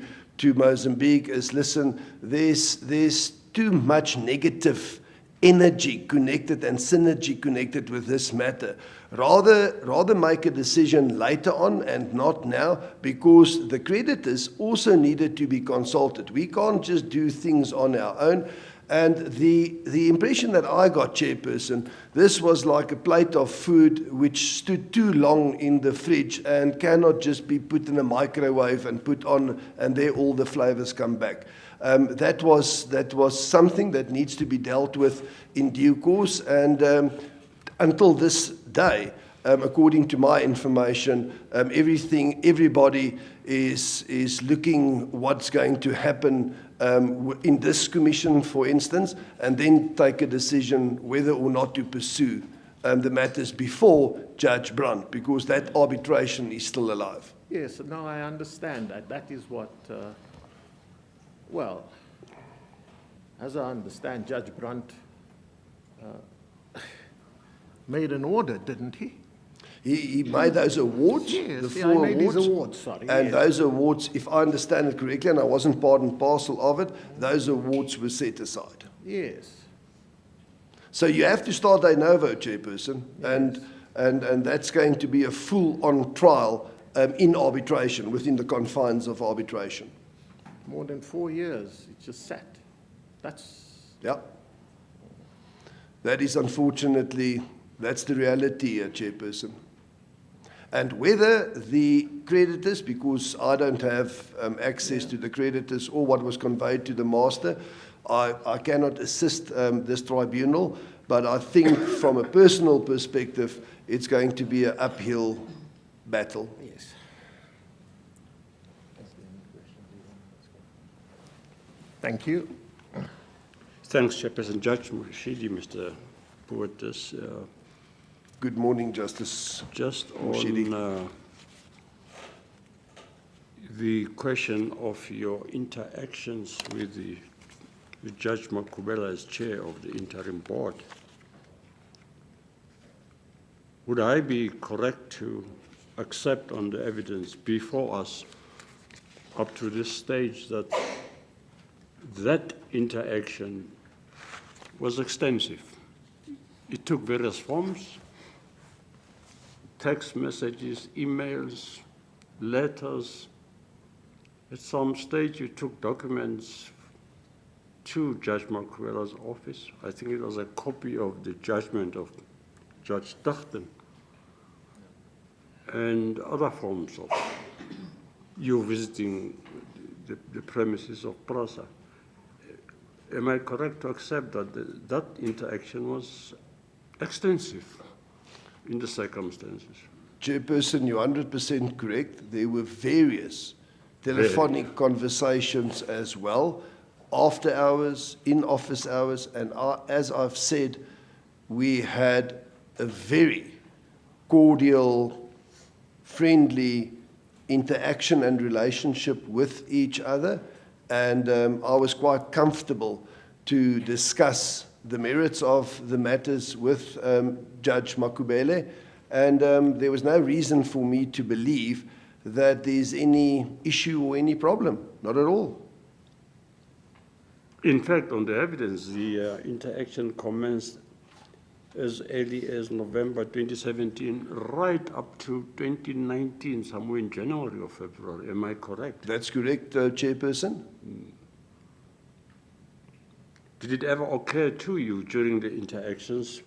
Mozambique is, listen, there's too much negative energy connected and synergy connected with this matter. Rather make a decision later on and not now, because the creditors also needed to be consulted. We can't just do things on our own. And the impression that I got, Chairperson, this was like a plate of food which stood too long in the fridge and cannot just be put in a microwave and put on, and there all the flavors come back. That was something that needs to be dealt with in due course, and until this day, according to my information, everybody is looking what's going to happen in this commission, for instance, and then take a decision whether or not to pursue the matters before Judge Brunt, because that arbitration is still alive. Yes, now I understand that. That is what, well, as I understand, Judge Brunt made an order, didn't he? He made those awards, Yes, the he four made his awards, awards, sorry, and yes. those awards, if I understand it correctly, and I wasn't part and parcel of it, those awards were set aside. Yes. So you have to start de novo, Chairperson, and that's going to be a full-on trial in arbitration, within the confines of arbitration. More than 4 years, it just sat. Yeah. That is unfortunately, that's the reality, Chairperson. And whether the creditors, because I don't have access to the creditors or what was conveyed to the master, I cannot assist this tribunal, but I think from a personal perspective, it's going to be an uphill battle. Yes. Thank you. Thanks, Chairperson. Judge Murshidi, Mr. Poetis. Good morning, Justice Just Murshidi. on the question of your interactions with Judge Makhubele as chair of the interim board, would I be correct to accept on the evidence before us up to this stage that that interaction was extensive? It took various forms: text messages, emails, letters. At some stage, you took documents to Judge Makhubele's office. I think it was a copy of the judgment of Judge Dachten and other forms of you visiting the premises of PRASA. Am I correct to accept that that interaction was extensive in the circumstances? Chairperson, you're 100% correct. There were various telephonic conversations as well, after hours, in office hours, and as I've said, we had a very cordial, friendly interaction and relationship with each other, and I was quite comfortable to discuss the merits of the matters with Judge Makhubele, and there was no reason for me to believe that there's any issue or any problem, not at all. In fact, on the evidence, the interaction commenced as early as November 2017, right up to 2019, somewhere in January or February. Am I correct? That's correct, Chairperson. Did it ever occur to you during the interactions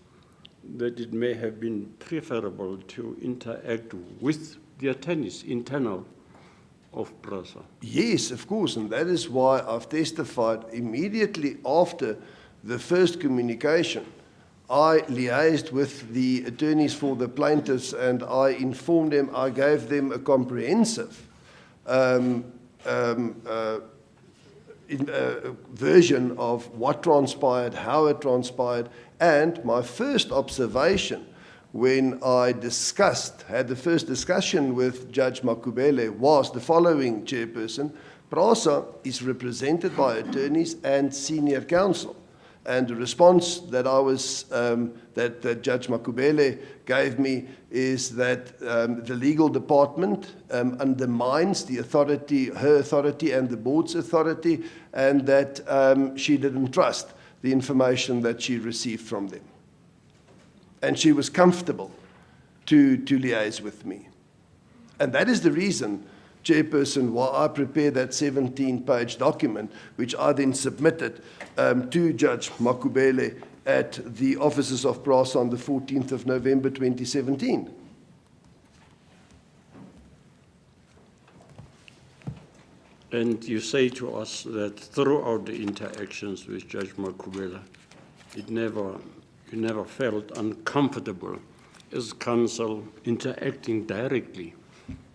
that it may have been preferable to interact with the attorneys, internal of PRASA? Yes, of course, and that is why I've testified immediately after the first communication. I liaised with the attorneys for the plaintiffs and I informed them, I gave them a comprehensive version of what transpired, how it transpired, and my first observation when I had the first discussion with Judge Makhubele was the following, Chairperson. PRASA is represented by attorneys and senior counsel. And the response that that Judge Makhubele gave me is that the legal department undermines the authority, her authority and the board's authority, and that she didn't trust the information that she received from them. And she was comfortable to liaise with me. And that is the reason, Chairperson, why I prepared that 17-page document, which I then submitted to Judge Makhubele at the offices of PRASA on the 14th of November 2017. And you say to us that throughout the interactions with Judge Makhubele, you never felt uncomfortable as counsel interacting directly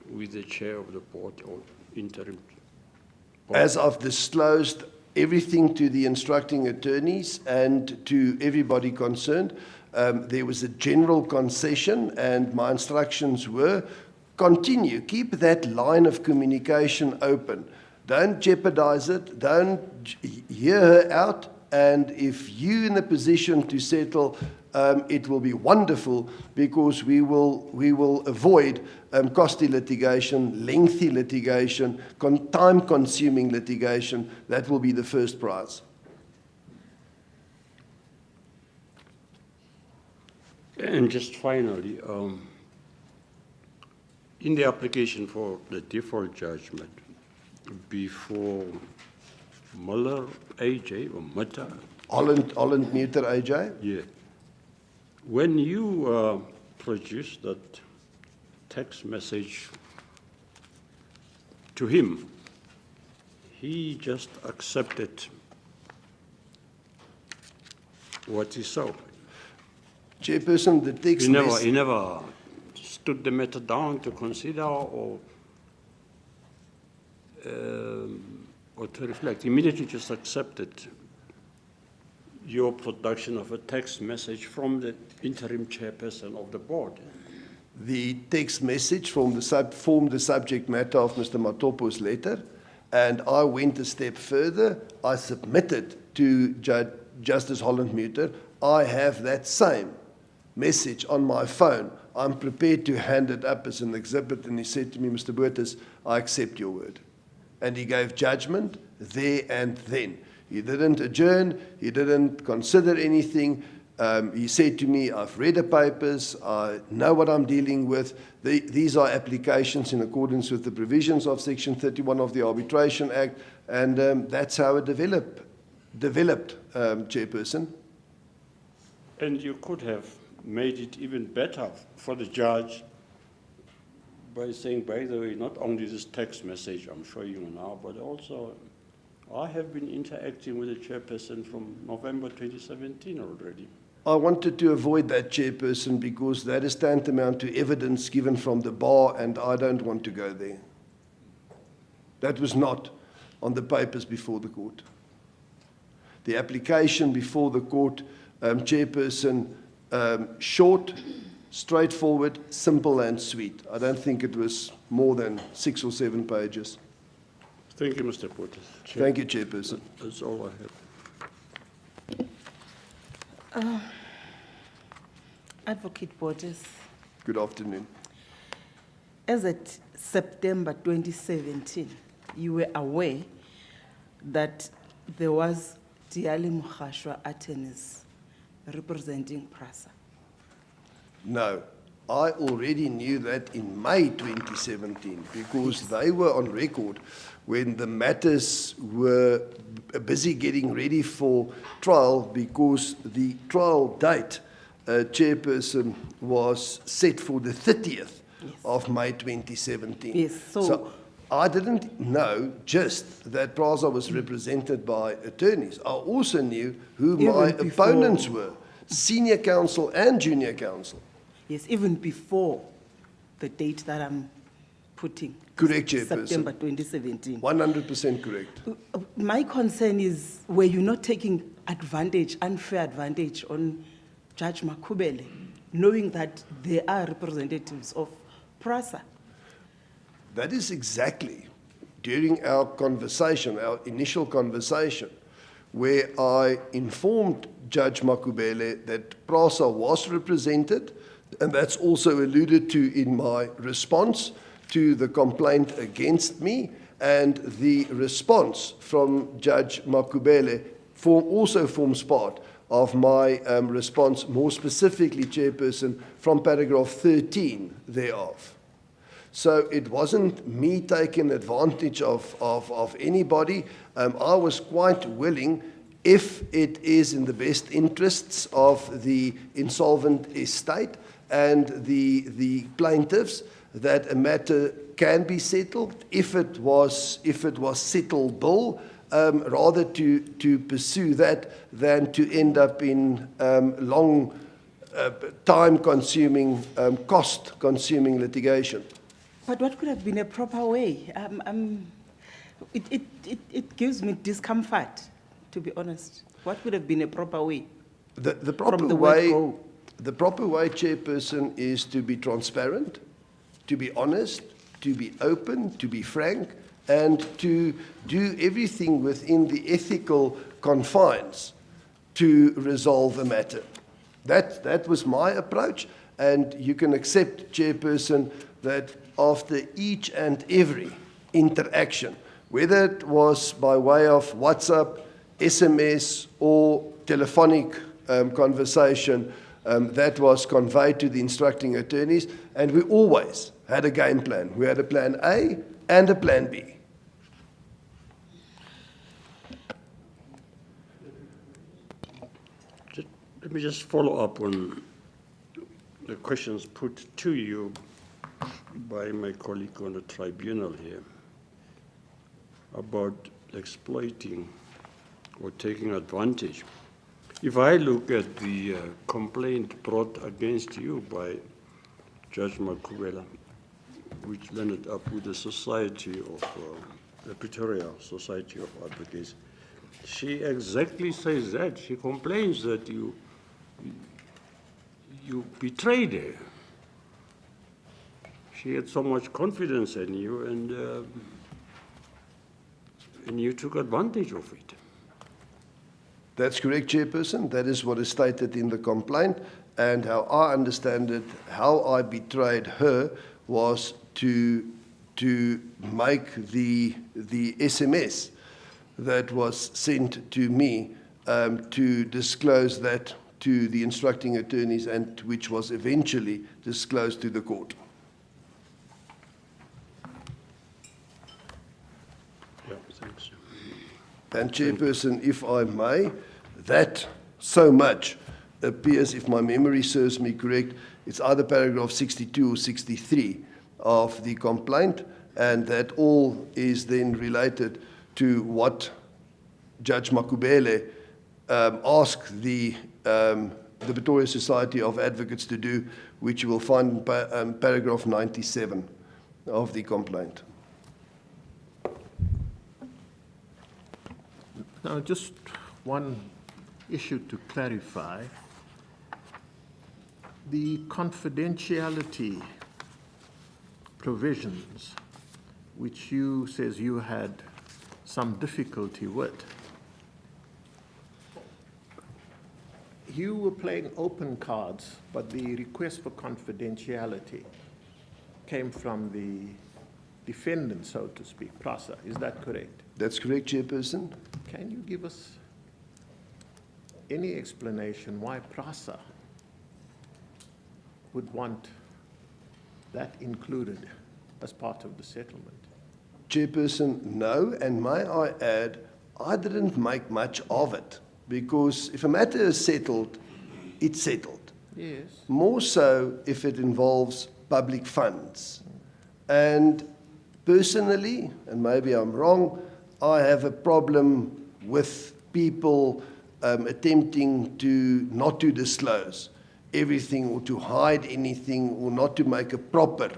with the chair of the board or interim board? As I've disclosed everything to the instructing attorneys and to everybody concerned, there was a general concession, and my instructions were, continue, keep that line of communication open. Don't jeopardize it, don't hear her out, and if you're in a position to settle, it will be wonderful, because we will avoid costly litigation, lengthy litigation, time-consuming litigation. That will be the first prize. And just finally, in the application for the default judgment before Muller, AJ, or Mutter? Holland Mutter, AJ? Yeah. When you produced that text message to him, he just accepted what he saw. Chairperson, the text He message... never stood the matter down to consider or to reflect. Immediately just accepted your production of a text message from the interim chairperson of the board. The text message formed the subject matter of Mr. Matopo's letter, and I went a step further. I submitted to Justice Holland-Muter, I have that same message on my phone. I'm prepared to hand it up as an exhibit. And he said to me, Mr. Botha, I accept your word. And he gave judgment there and then. He didn't adjourn. He didn't consider anything. He said to me, I've read the papers. I know what I'm dealing with. These are applications in accordance with the provisions of Section 31 of the Arbitration Act. And that's how it developed, Chairperson. And you could have made it even better for the judge by saying, by the way, not only this text message I'm showing you now, but also I have been interacting with the chairperson from November 2017 already. I wanted to avoid that, Chairperson, because that is tantamount to evidence given from the bar, and I don't want to go there. That was not on the papers before the court. The application before the court, Chairperson, short, straightforward, simple and sweet. I don't think it was more than 6 or 7 pages. Thank you, Mr. Botha. Thank you, Chairperson. That's all I have. Advocate Botha, Good afternoon. as at September 2017, you were aware that there was Diali Mukhashwa attorneys representing PRASA. No, I already knew that in May 2017 because they were on record when the matters were busy getting ready for trial because the trial date, Chairperson, was set for the 30th of May 2017. Yes, so I didn't know just that PRASA was represented by attorneys. I also knew who my Even before- opponents were, senior counsel and junior counsel. Yes, even before the date that I'm putting. Correct, Chairperson. September 2017. 100% correct. My concern is, were you not taking advantage, unfair advantage on Judge Makhubele, knowing that they are representatives of PRASA? That is exactly during our conversation, our initial conversation, where I informed Judge Makhubele that PRASA was represented, and that's also alluded to in my response to the complaint against me, and the response from Judge Makhubele also forms part of my response, more specifically, Chairperson, from paragraph 13 thereof. So it wasn't me taking advantage of anybody. I was quite willing, if it is in the best interests of the insolvent estate and the plaintiffs, that a matter can be settled. If it was settlable, rather to pursue that than to end up in long, time-consuming, cost-consuming litigation. But what could have been a proper way? It gives me discomfort, to be honest. What would have been a proper way? The proper From the word way, go. the proper way, Chairperson, is to be transparent, to be honest, to be open, to be frank, and to do everything within the ethical confines to resolve a matter. That was my approach, and you can accept, Chairperson, that after each and every interaction, whether it was by way of WhatsApp, SMS, or telephonic conversation, that was conveyed to the instructing attorneys, and we always had a game plan. We had a plan A and a plan B. Let me just follow up on the questions put to you by my colleague on the tribunal here about exploiting or taking advantage. If I look at the complaint brought against you by Judge Makhubele, which landed up with the Society of the Pretoria Society of Advocates, she exactly says that. She complains that you betrayed her. She had so much confidence in you, and you took advantage of it. That's correct, Chairperson. That is what is stated in the complaint. And how I understand it, how I betrayed her was to make the SMS that was sent to me to disclose that to the instructing attorneys, and which was eventually disclosed to the court. Yeah, thanks. And Chairperson, if I may, that so much appears, if my memory serves me correct, it's either paragraph 62 or 63 of the complaint, and that all is then related to what Judge Makhubele asked the Pretoria Society of Advocates to do, which you will find in paragraph 97 of the complaint. Now, just one issue to clarify. The confidentiality provisions, which you says you had some difficulty with, you were playing open cards, but the request for confidentiality came from the defendant, so to speak, PRASA. Is that correct? That's correct, Chairperson. Can you give us any explanation why PRASA would want that included as part of the settlement? Chairperson, no, and may I add, I didn't make much of it, because if a matter is settled, it's settled. Yes. More so if it involves public funds. And personally, and maybe I'm wrong, I have a problem with people attempting to not to disclose everything or to hide anything or not to make a proper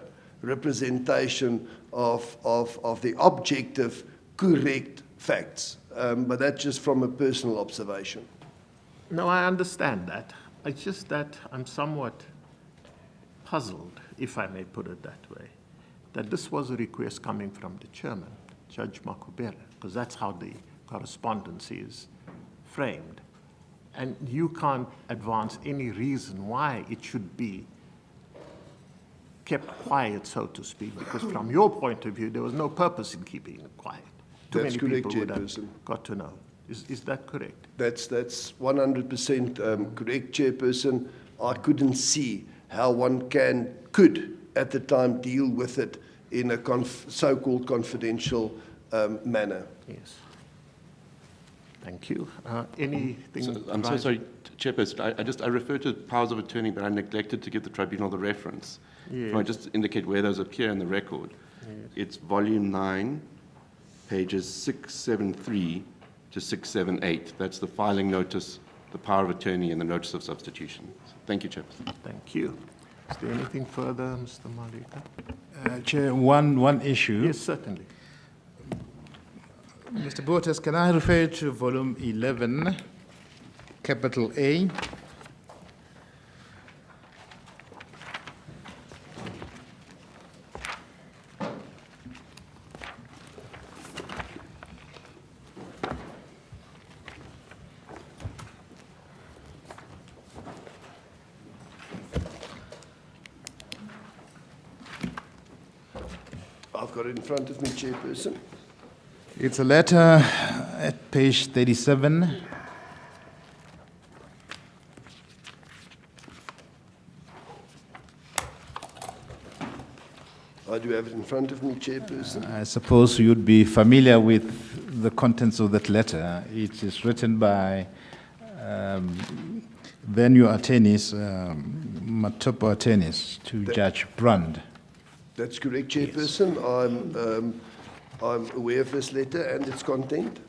representation of the objective, correct facts. But that's just from a personal observation. No, I understand that. It's just that I'm somewhat puzzled, if I may put it that way, that this was a request coming from the chairman, Judge Makhubele, because that's how the correspondence is framed. And you can't advance any reason why it should be kept quiet, so to speak, because from your point of view, there was no purpose in keeping it quiet. Too That's many correct, people would have Chairperson. got to know. Is that correct? That's 100% correct, Chairperson. I couldn't see how one could at the time deal with it in a so-called confidential manner. Yes. Thank you. Anything? I'm so Ryan? sorry, Chairperson. I referred to powers of attorney, but I neglected to give the tribunal the reference. Yes. Can I just indicate where those appear in the record? Yes. It's volume 9, pages 673 to 678. That's the filing notice, the power of attorney, and the notice of substitution. Thank you, Chairperson. Thank you. Is there anything further, Mr. Malika? Chair, one issue. Yes, certainly. Mr. Bottas, can I refer to volume 11, capital A? I've got it in front of me, Chairperson. It's a letter at page 37. I do have it in front of me, Chairperson. I suppose you'd be familiar with the contents of that letter. It is written by then your attorneys, Matopo attorneys, to Judge Brand. That's correct, Chairperson. I'm aware of this letter and its content.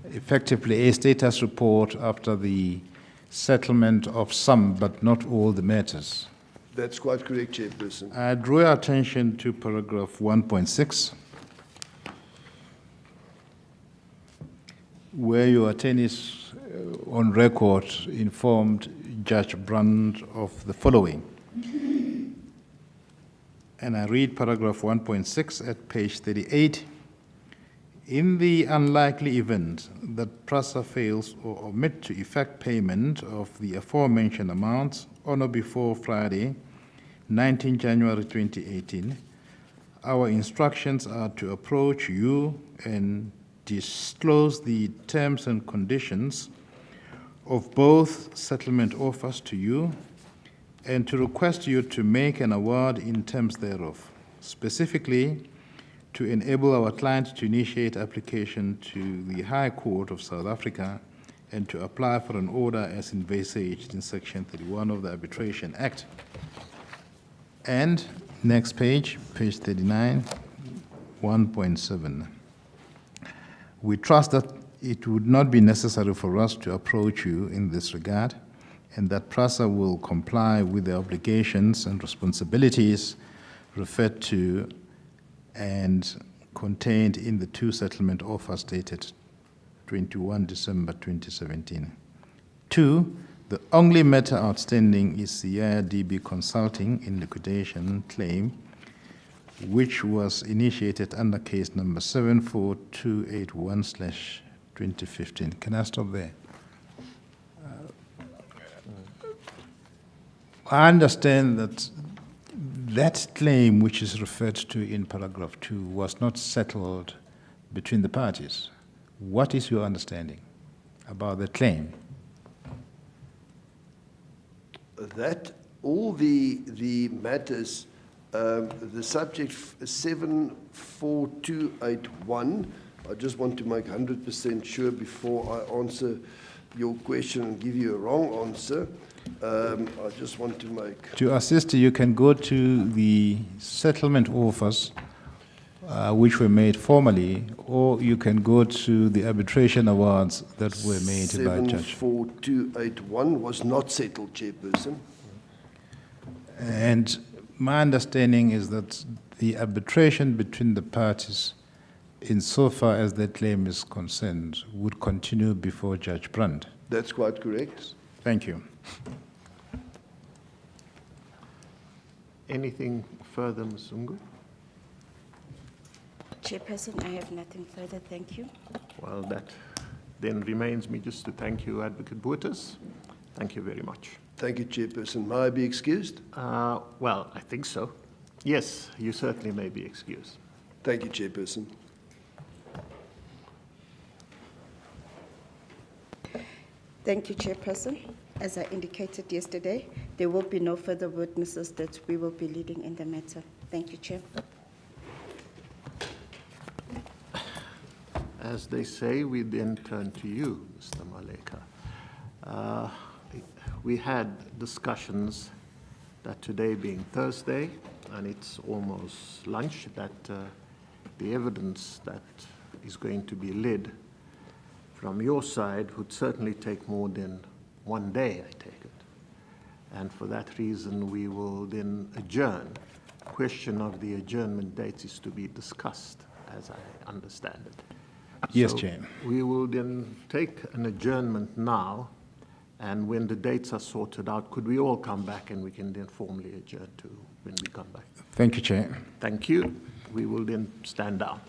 Effectively, a status report after the settlement of some but not all the matters. That's quite correct, Chairperson. I draw your attention to paragraph 1.6, where your attorneys on record informed Judge Brand of the following. And I read paragraph 1.6 at page 38. In the unlikely event that PRASA fails or omit to effect payment of the aforementioned amounts on or before Friday, 19 January 2018, our instructions are to approach you and disclose the terms and conditions of both settlement offers to you and to request you to make an award in terms thereof, specifically to enable our client to initiate application to the High Court of South Africa and to apply for an order as envisaged in Section 31 of the Arbitration Act. And next page, page 39, 1.7. We trust that it would not be necessary for us to approach you in this regard, and that PRASA will comply with the obligations and responsibilities referred to and contained in the two settlement offers dated 21 December 2017. 2, the only matter outstanding is the IRDB Consulting in liquidation claim, which was initiated under case number 74281/2015. Can I stop there? I understand that that claim, which is referred to in paragraph 2, was not settled between the parties. What is your understanding about the claim? That all the matters, the subject 74281, I just want to make 100% sure before I answer your question and give you a wrong answer. I just want to make... To assist you, can go to the settlement offers which were made formally, or you can go to the arbitration awards that were made by Judge. 74281 was not settled, Chairperson. And my understanding is that the arbitration between the parties, insofar as that claim is concerned, would continue before Judge Brand. That's quite correct. Thank you. Anything further, Ms. Ungu? Chairperson, I have nothing further. Thank you. Well, that then remains me just to thank you, Advocate Boerters. Thank you very much. Thank you, Chairperson. May I be excused? Well, I think so. Yes, you certainly may be excused. Thank you, Chairperson. Thank you, Chairperson. As I indicated yesterday, there will be no further witnesses that we will be leading in the matter. Thank you, Chair. As they say, we then turn to you, Mr. Maleka. We had discussions that today being Thursday, and it's almost lunch, that the evidence that is going to be led from your side would certainly take more than one day, I take it. And for that reason, we will then adjourn. Question of the adjournment dates is to be discussed, as I understand it. Yes, So Chair. we will then take an adjournment now, and when the dates are sorted out, could we all come back and we can then formally adjourn to when we come back? Thank you, Chair. Thank you. We will then stand down.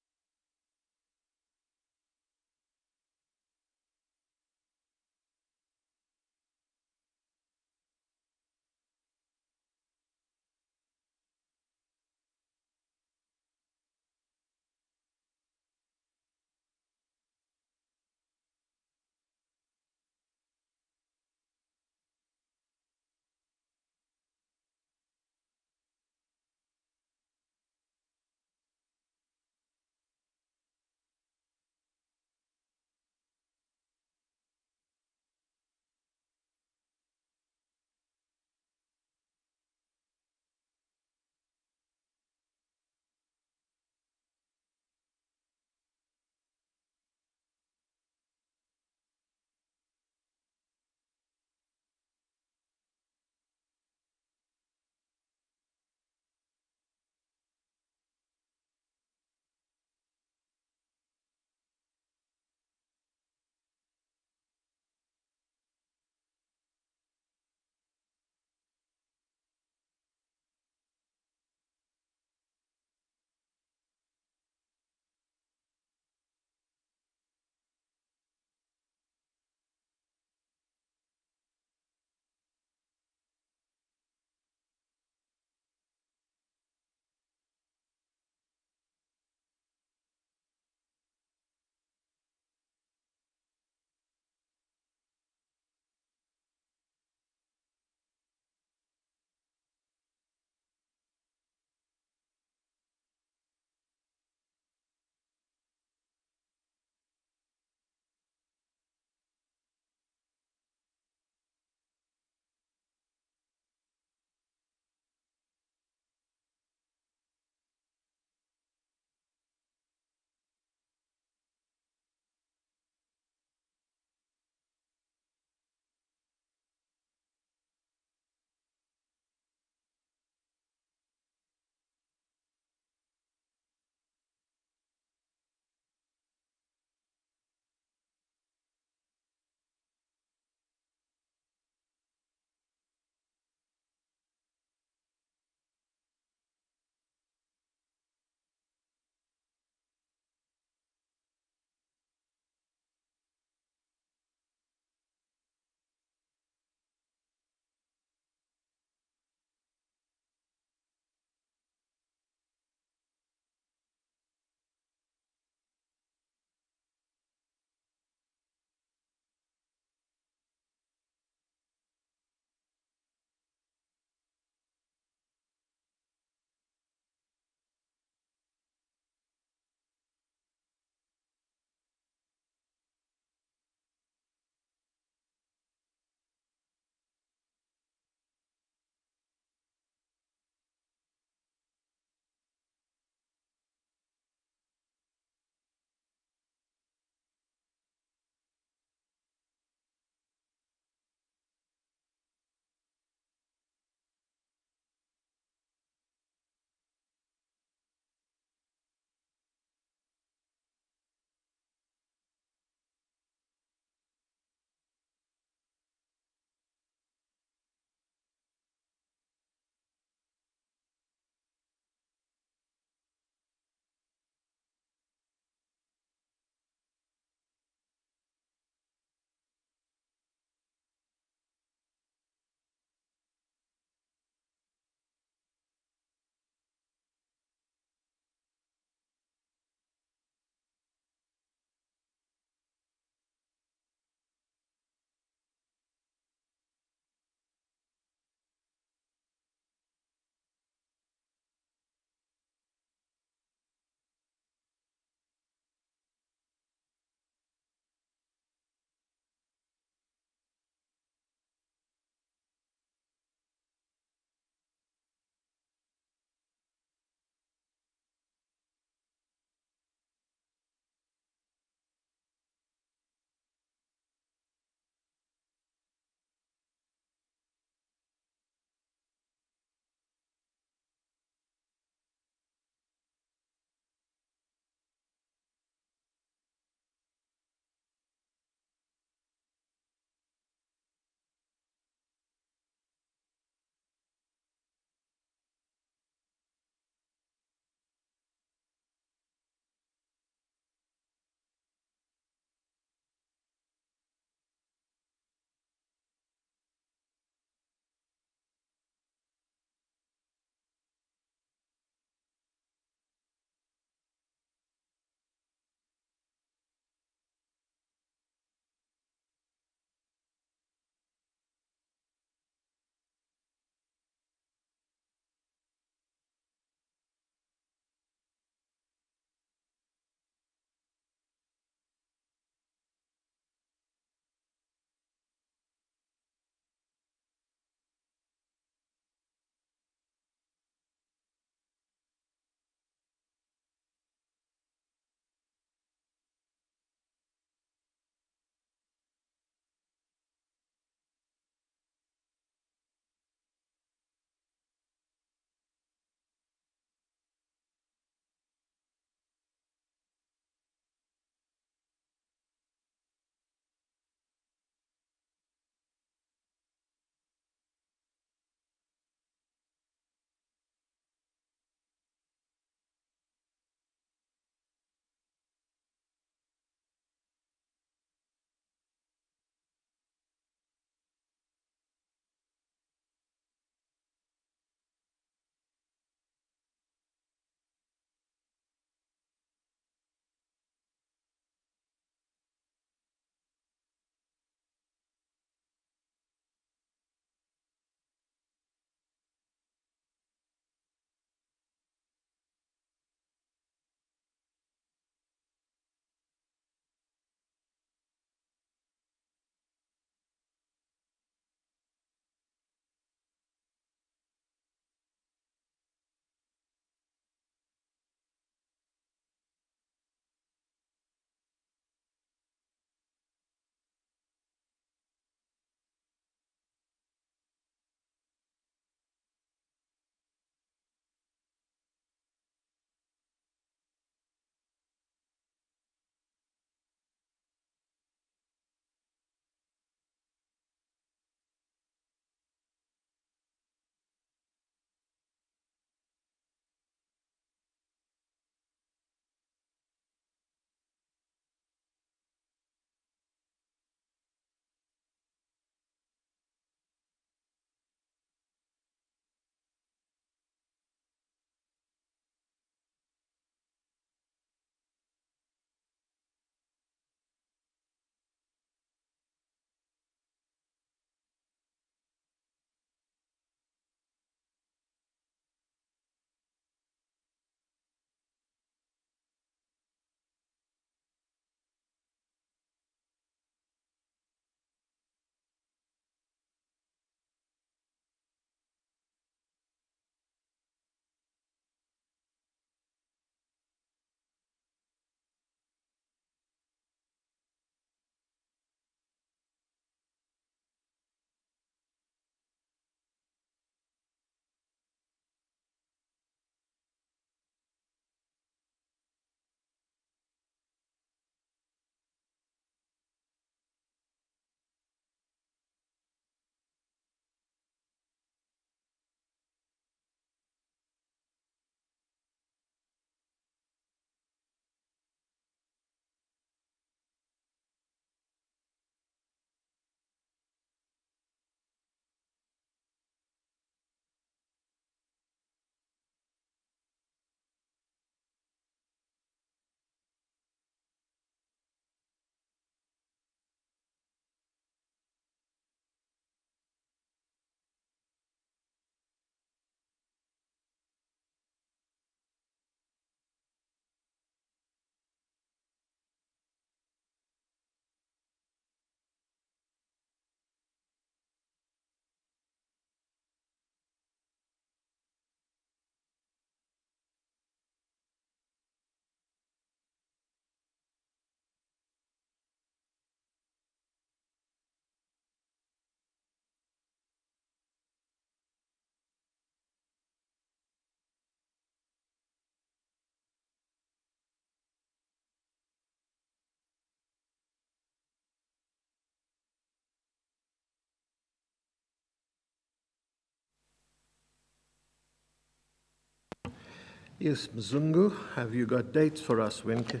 Yes, Mzungu, have you got dates for us, Wenke?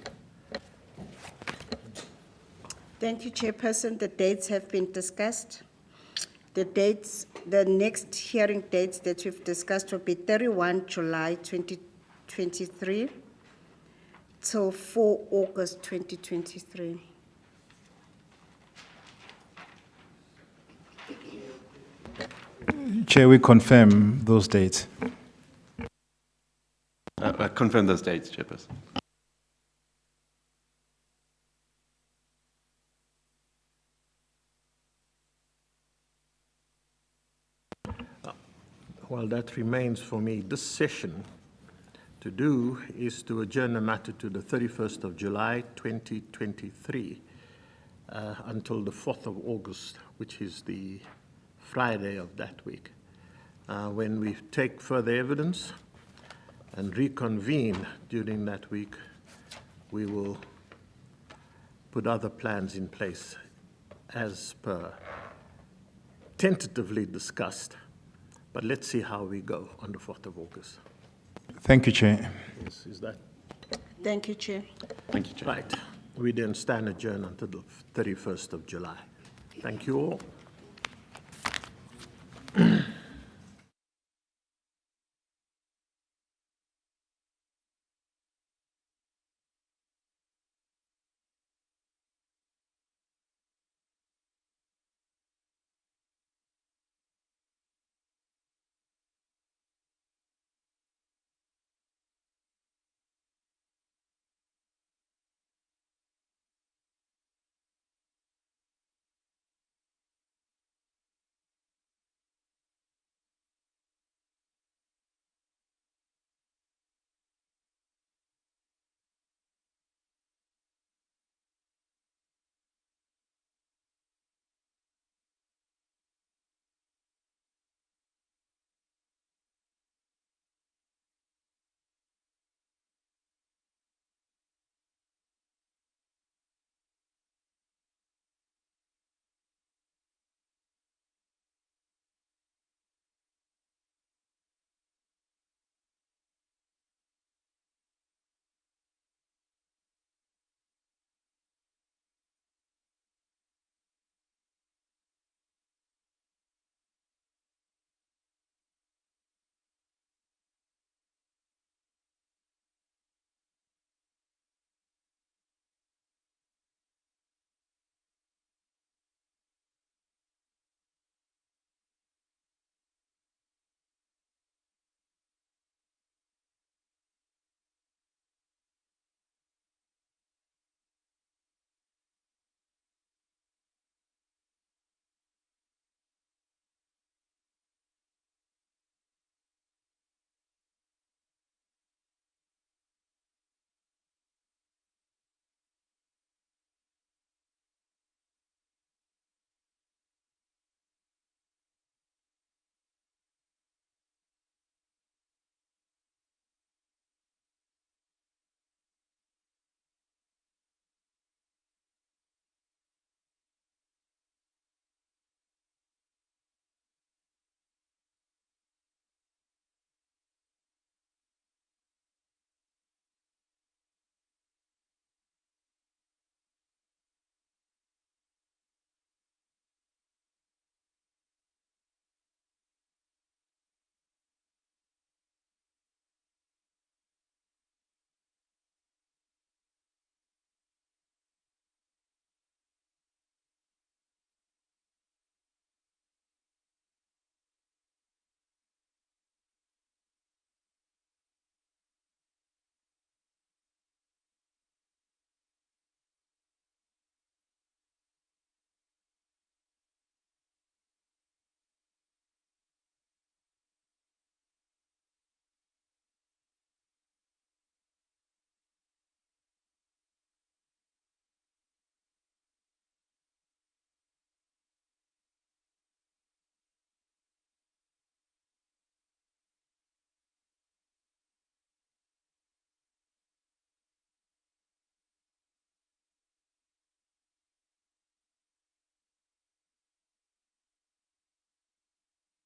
Thank you, Chairperson. The dates have been discussed. The next hearing dates that we've discussed will be 31 July 2023 till 4 August 2023. Chair, we confirm those dates. Confirm those dates, Chairperson. Well, that remains for me this session to do is to adjourn the matter to the 31st of July 2023 until the 4th of August, which is the Friday of that week. When we take further evidence and reconvene during that week, we will put other plans in place as per tentatively discussed. But let's see how we go on the 4th of August. Thank you, Chair. Yes, is that Thank you, Chair. Thank you, Chair. right? We then stand adjourned until the 31st of July. Thank you all.